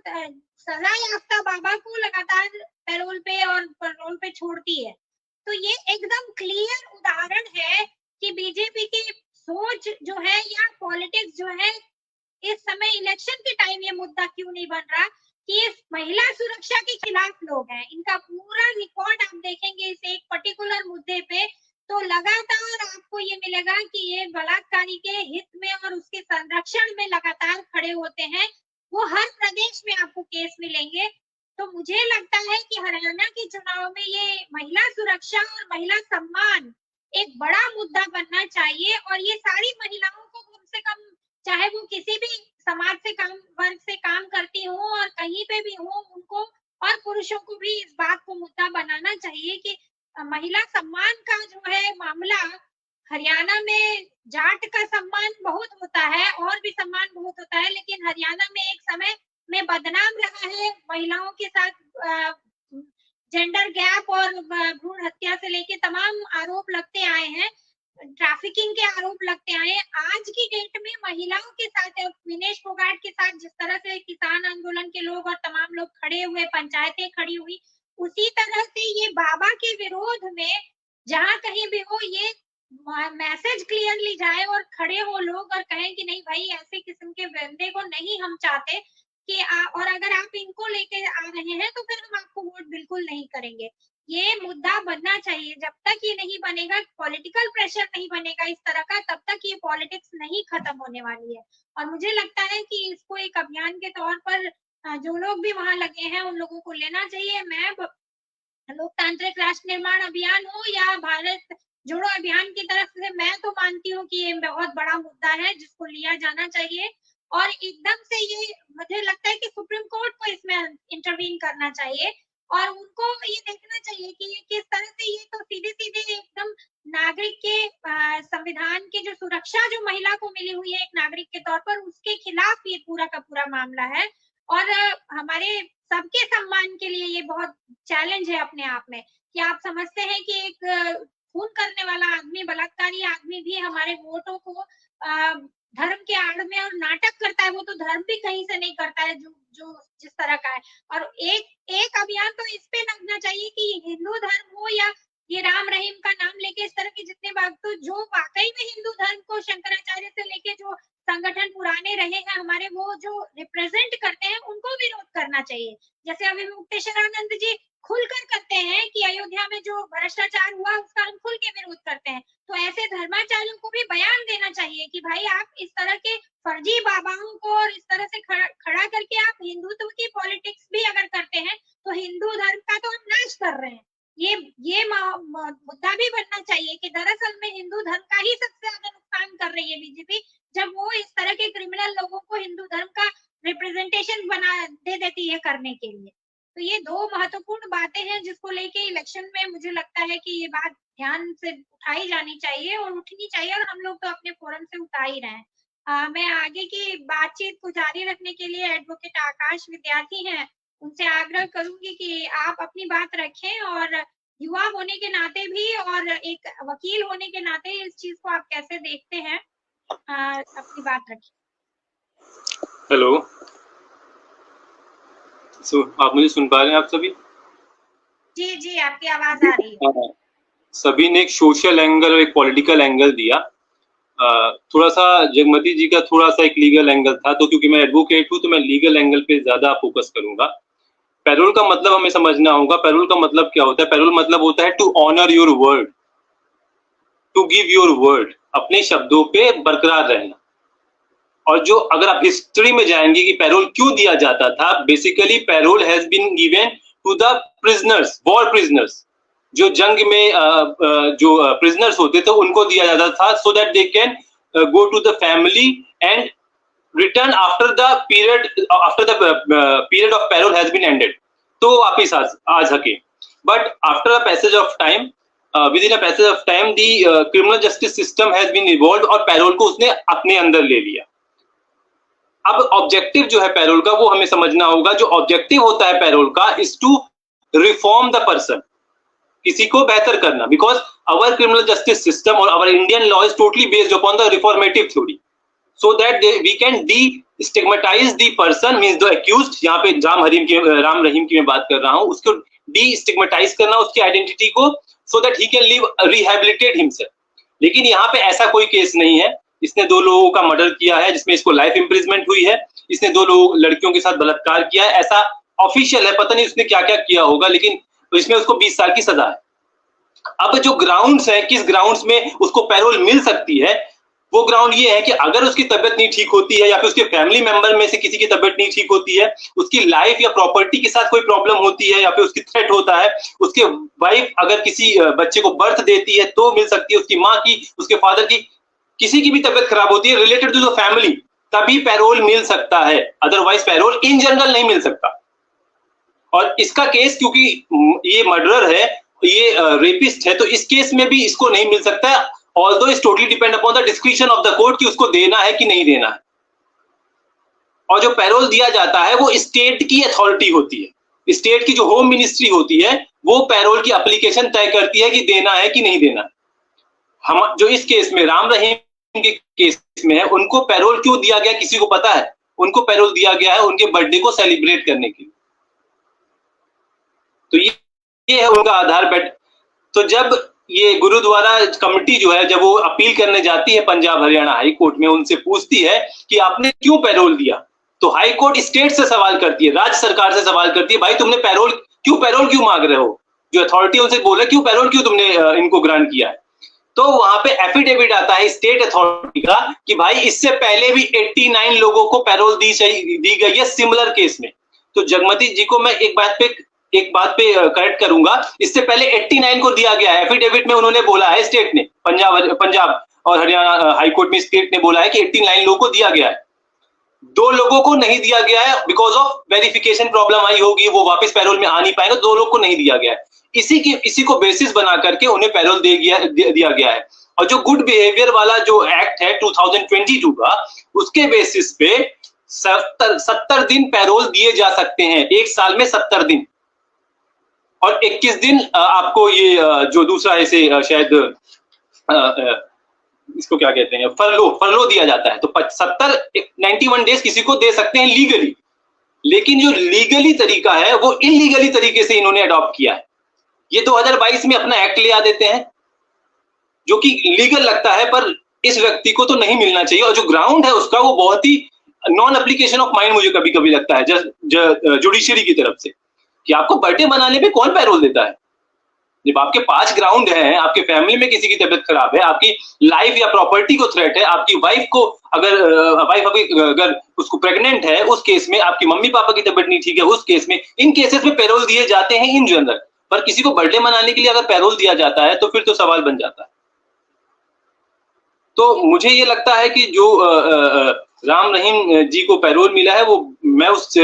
सजा याफ्ता बाबा को लगातार पैरोल पे और पैरोल पे छोड़ती है। तो ये एकदम क्लियर उदाहरण है कि बीजेपी की सोच जो है या पॉलिटिक्स जो है, इस समय इलेक्शन के टाइम ये मुद्दा क्यों नहीं बन रहा कि इस महिला सुरक्षा के खिलाफ लोग हैं। इनका पूरा रिकॉर्ड आप देखेंगे इस एक पर्टिकुलर मुद्दे पे तो लगातार आपको ये मिलेगा कि ये बलात्कारी के हित में और उसके संरक्षण में लगातार खड़े होते हैं। वो हर प्रदेश में आपको केस मिलेंगे। तो मुझे लगता है कि हरियाणा के चुनाव में ये महिला सुरक्षा और महिला सम्मान एक बड़ा मुद्दा बनना चाहिए और ये सारी महिलाओं को कम से कम, चाहे वो किसी भी समाज से वर्ग से काम करती हो और कहीं पे भी हो, उनको और पुरुषों को भी इस बात को मुद्दा बनाना चाहिए कि महिला सम्मान का जो है मामला, हरियाणा में जाट का सम्मान बहुत होता है और भी सम्मान बहुत होता है, लेकिन हरियाणा में एक समय में बदनाम रहा है महिलाओं के साथ जेंडर गैप और भ्रूण हत्या से लेके तमाम आरोप लगते आए हैं, ट्रैफिकिंग के आरोप लगते आए हैं। आज की डेट में महिलाओं के साथ, विनेश फोगाट के साथ जिस तरह से किसान आंदोलन के लोग और तमाम लोग खड़े हुए, पंचायतें खड़ी हुई, उसी तरह से ये बाबा के विरोध में जहां कहीं भी हो ये मैसेज क्लियरली जाए और खड़े हो लोग और कहें कि नहीं भाई, ऐसे किस्म के बंदे को नहीं हम चाहते कि और अगर आप इनको लेके आ रहे हैं तो फिर हम आपको वोट बिल्कुल नहीं करेंगे। ये मुद्दा बनना चाहिए। जब तक ये नहीं बनेगा, पॉलिटिकल प्रेशर नहीं बनेगा इस तरह का, तब तक ये पॉलिटिक्स नहीं खत्म होने वाली है। और मुझे लगता है कि इसको एक अभियान के तौर पर जो लोग भी वहां लगे हैं उन लोगों को लेना चाहिए। मैं लोकतांत्रिक राष्ट्र निर्माण अभियान हो या भारत जोड़ो अभियान की तरफ से, मैं तो मानती हूँ कि ये बहुत बड़ा मुद्दा है जिसको लिया जाना चाहिए और एकदम से ये मुझे लगता है कि सुप्रीम कोर्ट को इसमें इंटरवीन करना चाहिए और उनको ये देखना चाहिए कि ये किस तरह से, ये तो सीधे सीधे एकदम नागरिक के संविधान की जो सुरक्षा जो महिला को मिली हुई है एक नागरिक के तौर पर, उसके खिलाफ ये पूरा का पूरा मामला है। और हमारे सबके सम्मान के लिए ये बहुत चैलेंज है अपने आप में कि आप समझते हैं कि एक खून करने वाला आदमी, बलात्कारी आदमी भी हमारे वोटों को धर्म के आड़ में और नाटक करता है। वो तो धर्म भी कहीं से नहीं करता है जो जिस तरह का है। और एक अभियान तो इस पे लगना चाहिए कि हिंदू धर्म हो या ये राम रहीम का नाम लेके इस तरह के जितने बात, तो जो वाकई में हिंदू धर्म को शंकराचार्य से लेके जो संगठन पुराने रहे हैं हमारे, वो जो रिप्रेजेंट करते हैं उनको विरोध करना चाहिए। जैसे अभी मुक्तेश्वरानंद जी खुलकर करते हैं कि अयोध्या में जो भ्रष्टाचार हुआ उसका हम खुल के विरोध करते हैं, तो ऐसे धर्माचार्यों को भी बयान देना चाहिए कि भाई आप इस तरह के फर्जी बाबाओं को और इस तरह से खड़ा करके आप हिंदुत्व की पॉलिटिक्स भी अगर करते हैं तो हिंदू धर्म का तो हम नाश कर रहे हैं। ये मुद्दा भी बनना चाहिए कि दरअसल में हिंदू धर्म का ही सबसे ज्यादा नुकसान कर रही है बीजेपी, जब वो इस तरह के क्रिमिनल लोगों को हिंदू धर्म का रिप्रेजेंटेशन बना दे देती है करने के लिए। तो ये दो महत्वपूर्ण बातें हैं जिसको लेके इलेक्शन में मुझे लगता है कि ये बात ध्यान से उठाई जानी चाहिए और उठनी चाहिए, और हम लोग तो अपने फोरम से उठा ही रहे हैं। मैं आगे की बातचीत को जारी रखने के लिए एडवोकेट आकाश विद्यार्थी हैं, उनसे आग्रह करूंगी कि आप अपनी बात रखें और युवा होने के नाते भी और एक वकील होने के नाते इस चीज को आप कैसे देखते हैं, अपनी बात रखें। हेलो, आप मुझे सुन पा रहे हैं आप सभी? जी जी, आपकी आवाज आ रही है। हाँ, सभी ने एक सोशल एंगल और एक पॉलिटिकल एंगल दिया। थोड़ा सा जगमती जी का थोड़ा सा एक लीगल एंगल था, तो क्योंकि मैं एडवोकेट हूँ तो मैं लीगल एंगल पे ज्यादा फोकस करूंगा। पैरोल का मतलब हमें समझना होगा। पैरोल का मतलब क्या होता है? पैरोल मतलब होता है to honour your word, to give your word, अपने शब्दों पे बरकरार रहना। और जो अगर आप हिस्ट्री में जाएंगे कि पैरोल क्यों दिया जाता था, basically parole has been given to the prisoners, war prisoners, जो जंग में जो प्रिजनर्स होते थे उनको दिया जाता था, so that they can go to the family and return after the period of parole has been ended, तो वापिस आ सके। But after a passage of time, within a passage of time, the criminal justice system has been evolve और पैरोल को उसने अपने अंदर ले लिया। अब ऑब्जेक्टिव जो है पैरोल का वो हमें समझना होगा। जो ऑब्जेक्टिव होता है पैरोल का is to reform the person, किसी को बेहतर करना, because our criminal justice system और our Indian law is totally based upon the reformative theory, so that we can destigmatise the person, means the accused. यहाँ पे राम रहीम की मैं बात कर रहा हूँ, उसको डी स्टिग्मेटाइज करना, उसकी आइडेंटिटी को, so that he can live rehabilitate himself. लेकिन यहाँ पे ऐसा कोई केस नहीं है। इसने 2 लोगों का मर्डर किया है जिसमें इसको लाइफ इंप्रिजमेंट हुई है, इसने 2 लड़कियों के साथ बलात्कार किया है, ऐसा ऑफिशियल है। पता नहीं उसने क्या क्या किया होगा, लेकिन इसमें उसको 20 साल की सजा है। अब जो ग्राउंड्स है, किस ग्राउंड्स में उसको पैरोल मिल सकती है, वो ग्राउंड ये है कि अगर उसकी तबियत नहीं ठीक होती है या फिर उसके फैमिली मेंबर में से किसी की तबियत नहीं ठीक होती है, उसकी लाइफ या प्रॉपर्टी के साथ कोई प्रॉब्लम होती है या फिर उसकी थ्रेट होता है, उसके वाइफ अगर किसी बच्चे को बर्थ देती है तो मिल सकती है, उसकी माँ की, उसके फादर की, किसी की भी तबियत खराब होती है रिलेटेड टू द फैमिली, तभी पैरोल मिल सकता है। अदरवाइज पैरोल इन जनरल नहीं मिल सकता। और इसका केस, क्योंकि ये मर्डरर है, ये रेपिस्ट है, तो इस केस में भी इसको नहीं मिल सकता है, although it's totally depend upon the description of the court कि उसको देना है कि नहीं देना है। और जो पैरोल दिया जाता है वो स्टेट की अथॉरिटी होती है, स्टेट की जो होम मिनिस्ट्री होती है वो पैरोल की एप्लीकेशन तय करती है कि देना है कि नहीं देना है। हम जो इस केस में राम रहीम के केस में है, उनको पैरोल क्यों दिया गया किसी को पता है? उनको पैरोल दिया गया है उनके बर्थडे को सेलिब्रेट करने के लिए। तो ये है उनका आधार बेट। तो जब ये गुरुद्वारा कमेटी जो है, जब वो अपील करने जाती है पंजाब हरियाणा हाई कोर्ट में, उनसे पूछती है कि आपने क्यों पैरोल दिया, तो हाई कोर्ट स्टेट से सवाल करती है, राज्य सरकार से सवाल करती है, भाई तुमने पैरोल क्यों मांग रहे हो? जो अथॉरिटी उनसे बोल रहे क्यों पैरोल क्यों तुमने इनको ग्रांट किया है? तो वहां पे एफिडेविट आता है स्टेट अथॉरिटी का कि भाई इससे पहले भी 89 लोगों को पैरोल दी गई है सिमिलर केस में। तो जगमती जी को मैं एक बात पे करेक्ट करूंगा, इससे पहले 89 को दिया गया है। एफिडेविट में उन्होंने बोला है, स्टेट ने, पंजाब और हरियाणा हाईकोर्ट में स्टेट ने बोला है कि 89 लोगों को दिया गया है। 2 लोगों को नहीं दिया गया है, बिकॉज ऑफ वेरिफिकेशन प्रॉब्लम आई होगी, वो वापस पैरोल में आ नहीं पाएंगे। 2 लोग को नहीं दिया गया है। इसी को बेसिस बना करके उन्हें पैरोल दिया गया है। और जो गुड बिहेवियर वाला जो एक्ट है 2022 का, उसके बेसिस पे 70 दिन पैरोल दिए जा सकते हैं, एक साल में 70 दिन। और 21 दिन आपको ये जो दूसरा ऐसे शायद इसको क्या कहते हैं, फरलो दिया जाता है। तो 91 डेज किसी को दे सकते हैं लीगली। लेकिन जो लीगली तरीका है वो इलीगली तरीके से इन्होंने अडॉप्ट किया है। ये 2022 में अपना एक्ट ले आ देते हैं जो कि लीगल लगता है, पर इस व्यक्ति को तो नहीं मिलना चाहिए। और जो ग्राउंड है उसका वो बहुत ही नॉन एप्लीकेशन ऑफ माइंड मुझे कभी कभी लगता है जुडिशरी की तरफ से, कि आपको बर्थडे मनाने पे कौन पैरोल देता है? जब आपके 5 ग्राउंड है, आपके फैमिली में किसी की तबीयत खराब है, आपकी लाइफ या प्रॉपर्टी को थ्रेट है, आपकी वाइफ को अगर उसको प्रेग्नेंट है, उस केस में आपकी मम्मी पापा की तबीयत नहीं ठीक है, उस केस में, इन केसेस में पैरोल दिए जाते हैं इन जनरल। पर किसी को बर्थडे मनाने के लिए अगर पैरोल दिया जाता है तो फिर तो सवाल बन जाता है। तो मुझे ये लगता है कि जो राम रहीम जी को पैरोल मिला है, वो मैं उस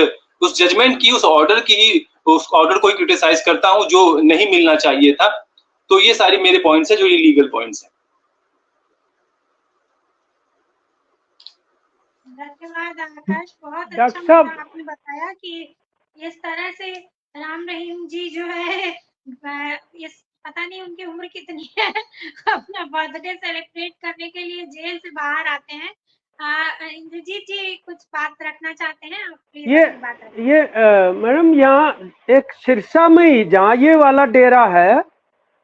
जजमेंट की, उस ऑर्डर को ही क्रिटिसाइज करता हूं जो नहीं मिलना चाहिए था। तो ये सारी मेरे पॉइंट्स है जो ये लीगल पॉइंट्स है। धन्यवाद आकाश, बहुत अच्छा आपने बताया कि इस तरह से राम रहीम जी जो है, इस पता नहीं उनकी उम्र कितनी है, अपना बर्थडे सेलिब्रेट करने के लिए जेल से बाहर आते हैं। इंद्रजीत जी कुछ बात रखना चाहते हैं आप, प्लीज अपनी बात रखें। ये मैडम यहाँ एक सिरसा में ही जहाँ ये वाला डेरा है,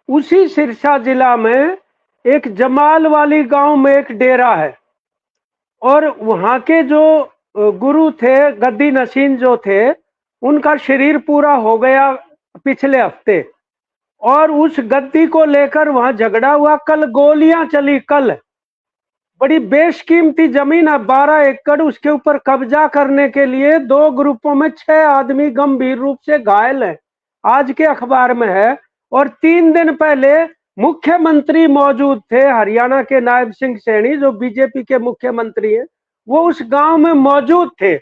उसी सिरसा जिला में एक जमाल वाली गांव में एक डेरा है, और वहाँ के जो गुरु थे, गद्दी नसीन जो थे, उनका शरीर पूरा हो गया पिछले हफ्ते, और उस गद्दी को लेकर वहां झगड़ा हुआ। कल गोलियां चली, कल बड़ी बेशकीमती जमीन है 12 एकड़, उसके ऊपर कब्जा करने के लिए 2 ग्रुपों में 6 आदमी गंभीर रूप से घायल हैं, आज के अखबार में है। और 3 दिन पहले मुख्यमंत्री मौजूद थे, हरियाणा के नायब सिंह सैनी जो बीजेपी के मुख्यमंत्री हैं, वो उस गांव में मौजूद थे।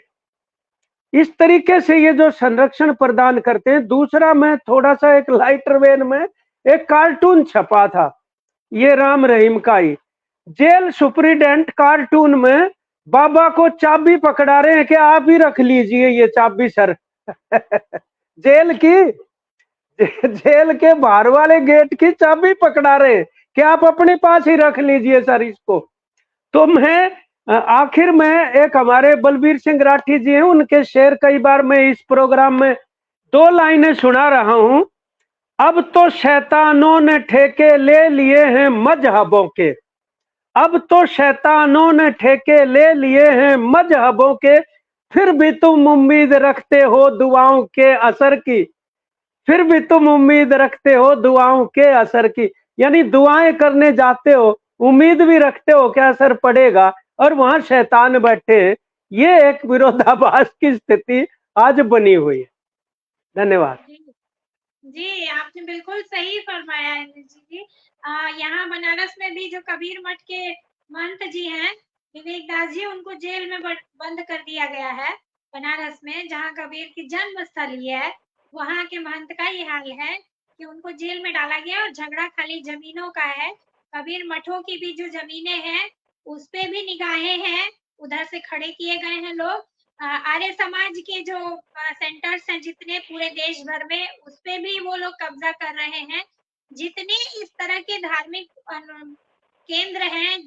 इस तरीके से ये जो संरक्षण प्रदान करते हैं। दूसरा, मैं थोड़ा सा एक लाइटर वेन में एक कार्टून छपा था, ये राम रहीम का ही, जेल सुप्रीडेंट कार्टून में बाबा को चाबी पकड़ा रहे हैं कि आप ही रख लीजिए ये चाबी सर जेल की, जेल के बाहर वाले गेट की चाबी पकड़ा रहे हैं कि आप अपने पास ही रख लीजिए सर इसको। तो मैं आखिर में एक हमारे बलबीर सिंह राठी जी हैं, उनके शेर कई बार मैं इस प्रोग्राम में 2 लाइनें सुना रहा हूं। अब तो शैतानों ने ठेके ले लिए हैं मजहबों के, अब तो शैतानों ने ठेके ले लिए हैं मजहबों के, फिर भी तुम उम्मीद रखते हो दुआओं के असर की, फिर भी तुम उम्मीद रखते हो दुआओं के असर की। यानी दुआएं करने जाते हो, उम्मीद भी रखते हो कि असर पड़ेगा, और वहां शैतान बैठे हैं। ये एक विरोधाभास की स्थिति आज बनी हुई है। धन्यवाद। जी आपने बिल्कुल सही फरमाया इंद्रजीत जी। यहाँ बनारस में भी जो कबीर मठ के महंत जी हैं विवेक दास जी, उनको जेल में बंद कर दिया गया है बनारस में, जहाँ कबीर की जन्म स्थली है। वहाँ के महंत का ये हाल है कि उनको जेल में डाला गया, और झगड़ा खाली जमीनों का है। कबीर मठों की भी जो जमीनें हैं उस पे भी निगाहें हैं, उधर से खड़े किए गए हैं लोग। आर्य समाज के जो सेंटर्स हैं जितने पूरे देश भर में, उस पे भी वो लोग कब्जा कर रहे हैं। जितने इस तरह के धार्मिक केंद्र हैं,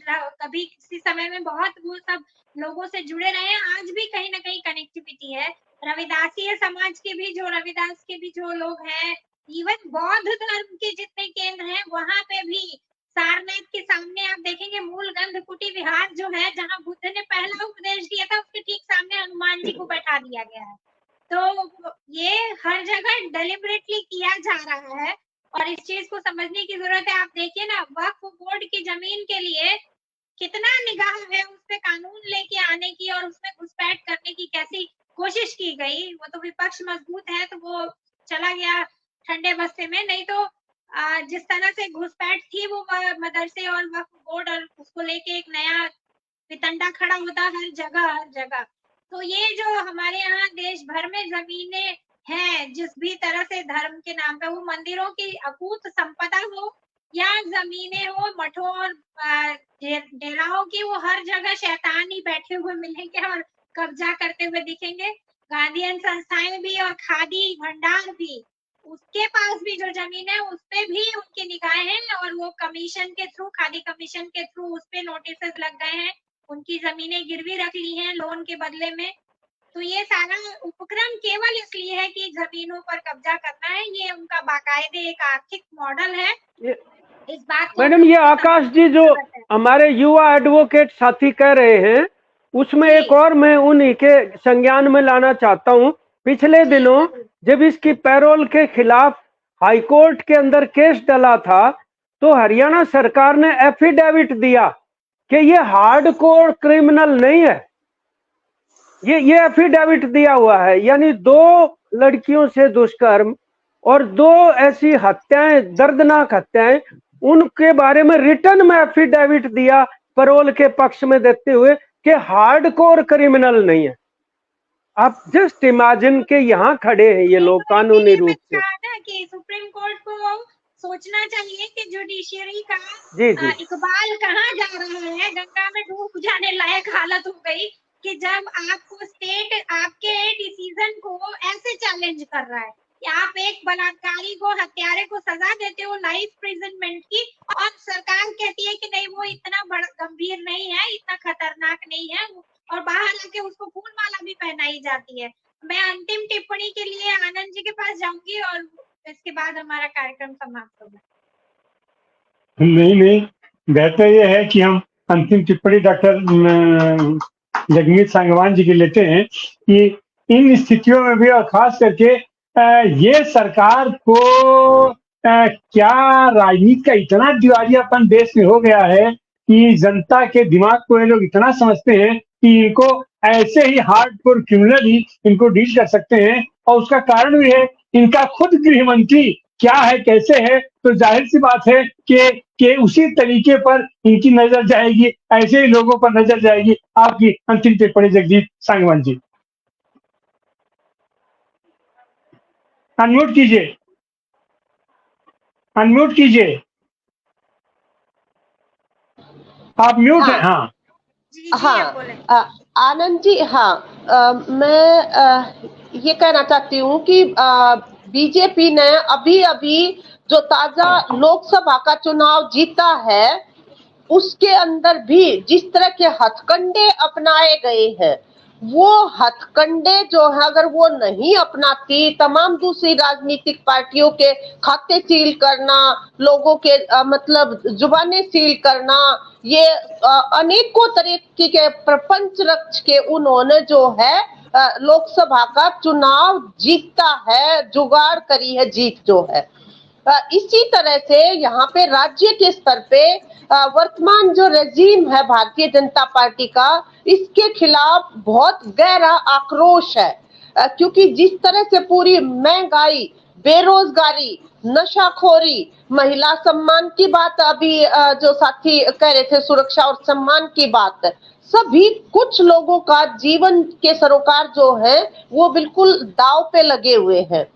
कभी किसी समय में बहुत वो सब लोगों से जुड़े रहे हैं, आज भी कहीं ना कहीं कनेक्टिविटी है। रविदासीय समाज के भी जो रविदास के भी जो लोग हैं, इवन बौद्ध धर्म के जितने केंद्र हैं, वहां पे भी सारनाथ के सामने आप देखेंगे मूल गंध कुटी विहार जो है, जहां बुद्ध ने पहला उपदेश दिया था, उसके ठीक सामने हनुमान जी को बैठा दिया गया है। तो ये हर जगह डेलिबरेटली किया जा रहा है, और इस चीज को समझने की जरूरत है। आप देखिए ना, वक्फ बोर्ड की जमीन के लिए कितना निगाह है, उस पे कानून लेके आने की और उसमें घुसपैठ करने की कैसी कोशिश की गई। वो तो विपक्ष मजबूत है तो वो चला गया ठंडे बस्ते में, नहीं तो जिस तरह से घुसपैठ थी वो मदरसे और वक्फ बोर्ड, और उसको लेके एक नया वितंडा खड़ा होता हर जगह। तो ये जो हमारे यहाँ देश भर में जमीनें हैं, जिस भी तरह से धर्म के नाम पे, वो मंदिरों की अकूत संपदा हो या जमीनें हो, मठों और डेराओं की, वो हर जगह शैतान ही बैठे हुए मिलेंगे और कब्जा करते हुए दिखेंगे। गांधीयन संस्थाएं भी और खादी भंडार भी, उसके पास भी जो जमीन है उस पे भी उनकी निगाहें हैं, और वो कमीशन के थ्रू, खादी कमीशन के थ्रू उस पे नोटिस लग गए हैं, उनकी जमीनें गिरवी रख ली हैं लोन के बदले में। तो ये सारा उपक्रम केवल इसलिए है कि जमीनों पर कब्जा करना है। ये उनका बाकायदे एक आर्थिक मॉडल है। इस बात मैडम, ये आकाश जी जो हमारे युवा एडवोकेट साथी कह रहे हैं, उसमें एक और मैं उन्हीं के संज्ञान में लाना चाहता हूँ। पिछले दिनों जब इसकी पैरोल के खिलाफ हाईकोर्ट के अंदर केस डला था, तो हरियाणा सरकार ने एफिडेविट दिया कि ये हार्डकोर क्रिमिनल नहीं है। ये एफिडेविट दिया हुआ है, यानी 2 लड़कियों से दुष्कर्म और 2 ऐसी हत्याएं, दर्दनाक हत्याएं, उनके बारे में रिटर्न में एफिडेविट दिया पैरोल के पक्ष में देते हुए कि हार्डकोर क्रिमिनल नहीं है। आप जस्ट इमेजिन के यहाँ खड़े हैं ये लोग कानूनी रूप से। कि सुप्रीम कोर्ट को सोचना चाहिए कि जुडिशियरी का जी इकबाल कहाँ जा रहा है। गंगा में डूब जाने लायक हालत हो गई कि जब आपको स्टेट आपके डिसीजन को ऐसे चैलेंज कर रहा है आप एक बलात्कारी को, हत्यारे को सजा देते हो लाइफ प्रिजनमेंट की, और सरकार कहती है कि नहीं वो इतना बड़ा गंभीर नहीं है, इतना खतरनाक नहीं है, और बाहर आके उसको फूल माला भी पहनाई जाती है। मैं अंतिम टिप्पणी के लिए आनंद जी के पास जाऊंगी और इसके बाद हमारा कार्यक्रम समाप्त होगा। नहीं, बेहतर ये है कि हम अंतिम टिप्पणी डॉक्टर जगमीत सांगवान जी की लेते हैं कि इन स्थितियों में भी, और खास करके ये सरकार को क्या राजनीति का इतना दिवालियापन देश में हो गया है कि जनता के दिमाग को ये लोग इतना समझते हैं कि इनको ऐसे ही हार्डकोर क्रिमिनली इनको डील कर सकते हैं। और उसका कारण भी है, इनका खुद गृह मंत्री क्या है, कैसे है, तो जाहिर सी बात है कि उसी तरीके पर इनकी नजर जाएगी, ऐसे ही लोगों पर नजर जाएगी। आपकी अंतिम टिप्पणी जगदीप सांगवान जी। अनम्यूट कीजिए, अनम्यूट कीजिए, आप म्यूट हैं। हाँ हाँ आनंद जी, हाँ मैं ये कहना चाहती हूँ कि बीजेपी ने अभी अभी जो ताजा लोकसभा का चुनाव जीता है, उसके अंदर भी जिस तरह के हथकंडे अपनाए गए हैं, वो हथकंडे जो है अगर वो नहीं अपनाती, तमाम दूसरी राजनीतिक पार्टियों के खाते सील करना, लोगों के मतलब जुबानें सील करना, ये अनेकों तरीके के प्रपंच रच के उन्होंने जो है लोकसभा का चुनाव जीता है, जुगाड़ करी है जीत जो है। इसी तरह से यहाँ पे राज्य के स्तर पे वर्तमान जो रेजीम है भारतीय जनता पार्टी का, इसके खिलाफ बहुत गहरा आक्रोश है, क्योंकि जिस तरह से पूरी महंगाई, बेरोजगारी, नशाखोरी, महिला सम्मान की बात अभी जो साथी कह रहे थे, सुरक्षा और सम्मान की बात, सभी कुछ लोगों का जीवन के सरोकार जो है वो बिल्कुल दांव पे लगे हुए हैं।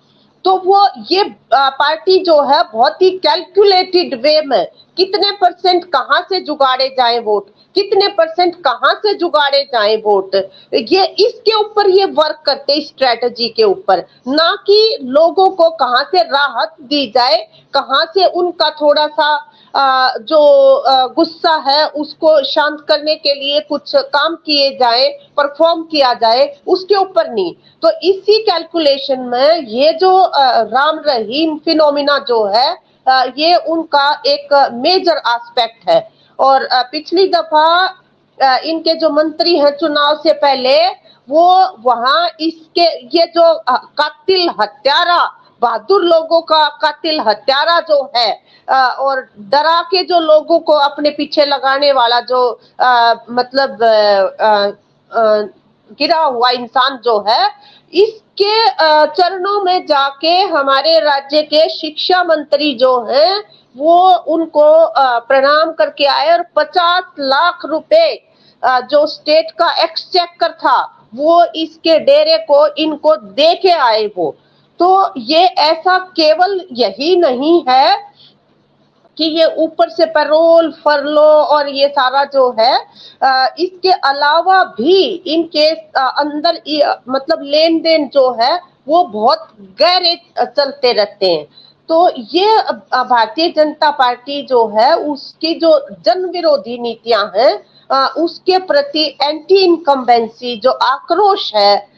तो वो ये पार्टी जो है बहुत ही कैलकुलेटेड वे में कितने परसेंट कहां से जुगाड़े जाए वोट, कितने परसेंट कहां से जुगाड़े जाए वोट, ये इसके ऊपर ये वर्क करते, स्ट्रेटजी के ऊपर, ना कि लोगों को कहां से राहत दी जाए, कहां से उनका थोड़ा सा जो गुस्सा है उसको शांत करने के लिए कुछ काम किए जाए, परफॉर्म किया जाए, उसके ऊपर नहीं। तो इसी कैलकुलेशन में ये जो राम रहीम फिनोमिना जो है, ये उनका एक मेजर एस्पेक्ट है। और पिछली दफा इनके जो मंत्री हैं चुनाव से पहले, वो वहां इसके ये जो कातिल हत्यारा, बहादुर लोगों का कातिल हत्यारा जो है, और डरा के जो लोगों को अपने पीछे लगाने वाला जो मतलब गिरा हुआ इंसान जो है, इसके चरणों में जाके हमारे राज्य के शिक्षा मंत्री जो हैं वो उनको प्रणाम करके आए, और 50 लाख रुपए जो स्टेट का एक्सचेकर था वो इसके डेरे को इनको दे के आए वो। तो ये ऐसा केवल यही नहीं है कि ये ऊपर से पैरोल, फरलो और ये सारा जो है, इसके अलावा भी इनके अंदर मतलब लेन देन जो है वो बहुत गहरे चलते रहते हैं। तो ये भारतीय जनता पार्टी जो है उसकी जो जन विरोधी नीतियां हैं, उसके प्रति एंटी इनकम्बेंसी जो आक्रोश है,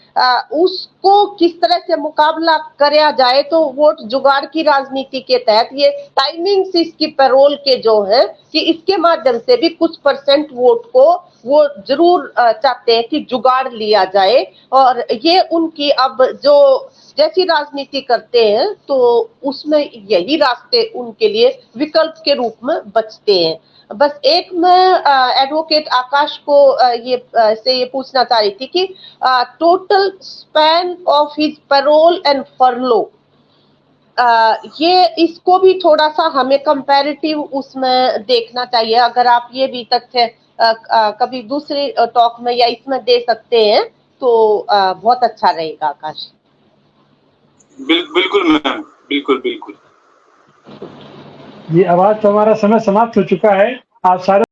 उसको किस तरह से मुकाबला किया जाए, तो वोट जुगाड़ की राजनीति के तहत ये टाइमिंग्स इसकी पैरोल के जो है कि इसके माध्यम से भी कुछ परसेंट वोट को वो जरूर चाहते हैं कि जुगाड़ लिया जाए। और ये उनकी अब जो जैसी राजनीति करते हैं तो उसमें यही रास्ते उनके लिए विकल्प के रूप में बचते हैं। बस एक मैं एडवोकेट आकाश को ये पूछना चाह रही थी कि total span of his parole and furlough, ये इसको भी थोड़ा सा हमें कंपैरेटिव उसमें देखना चाहिए। अगर आप ये भी तथ्य कभी दूसरे टॉक में या इसमें दे सकते हैं तो बहुत अच्छा रहेगा आकाश। बिल्कुल मैम, बिल्कुल बिल्कुल। ये आवाज तो हमारा समय समाप्त हो चुका है। आप सारे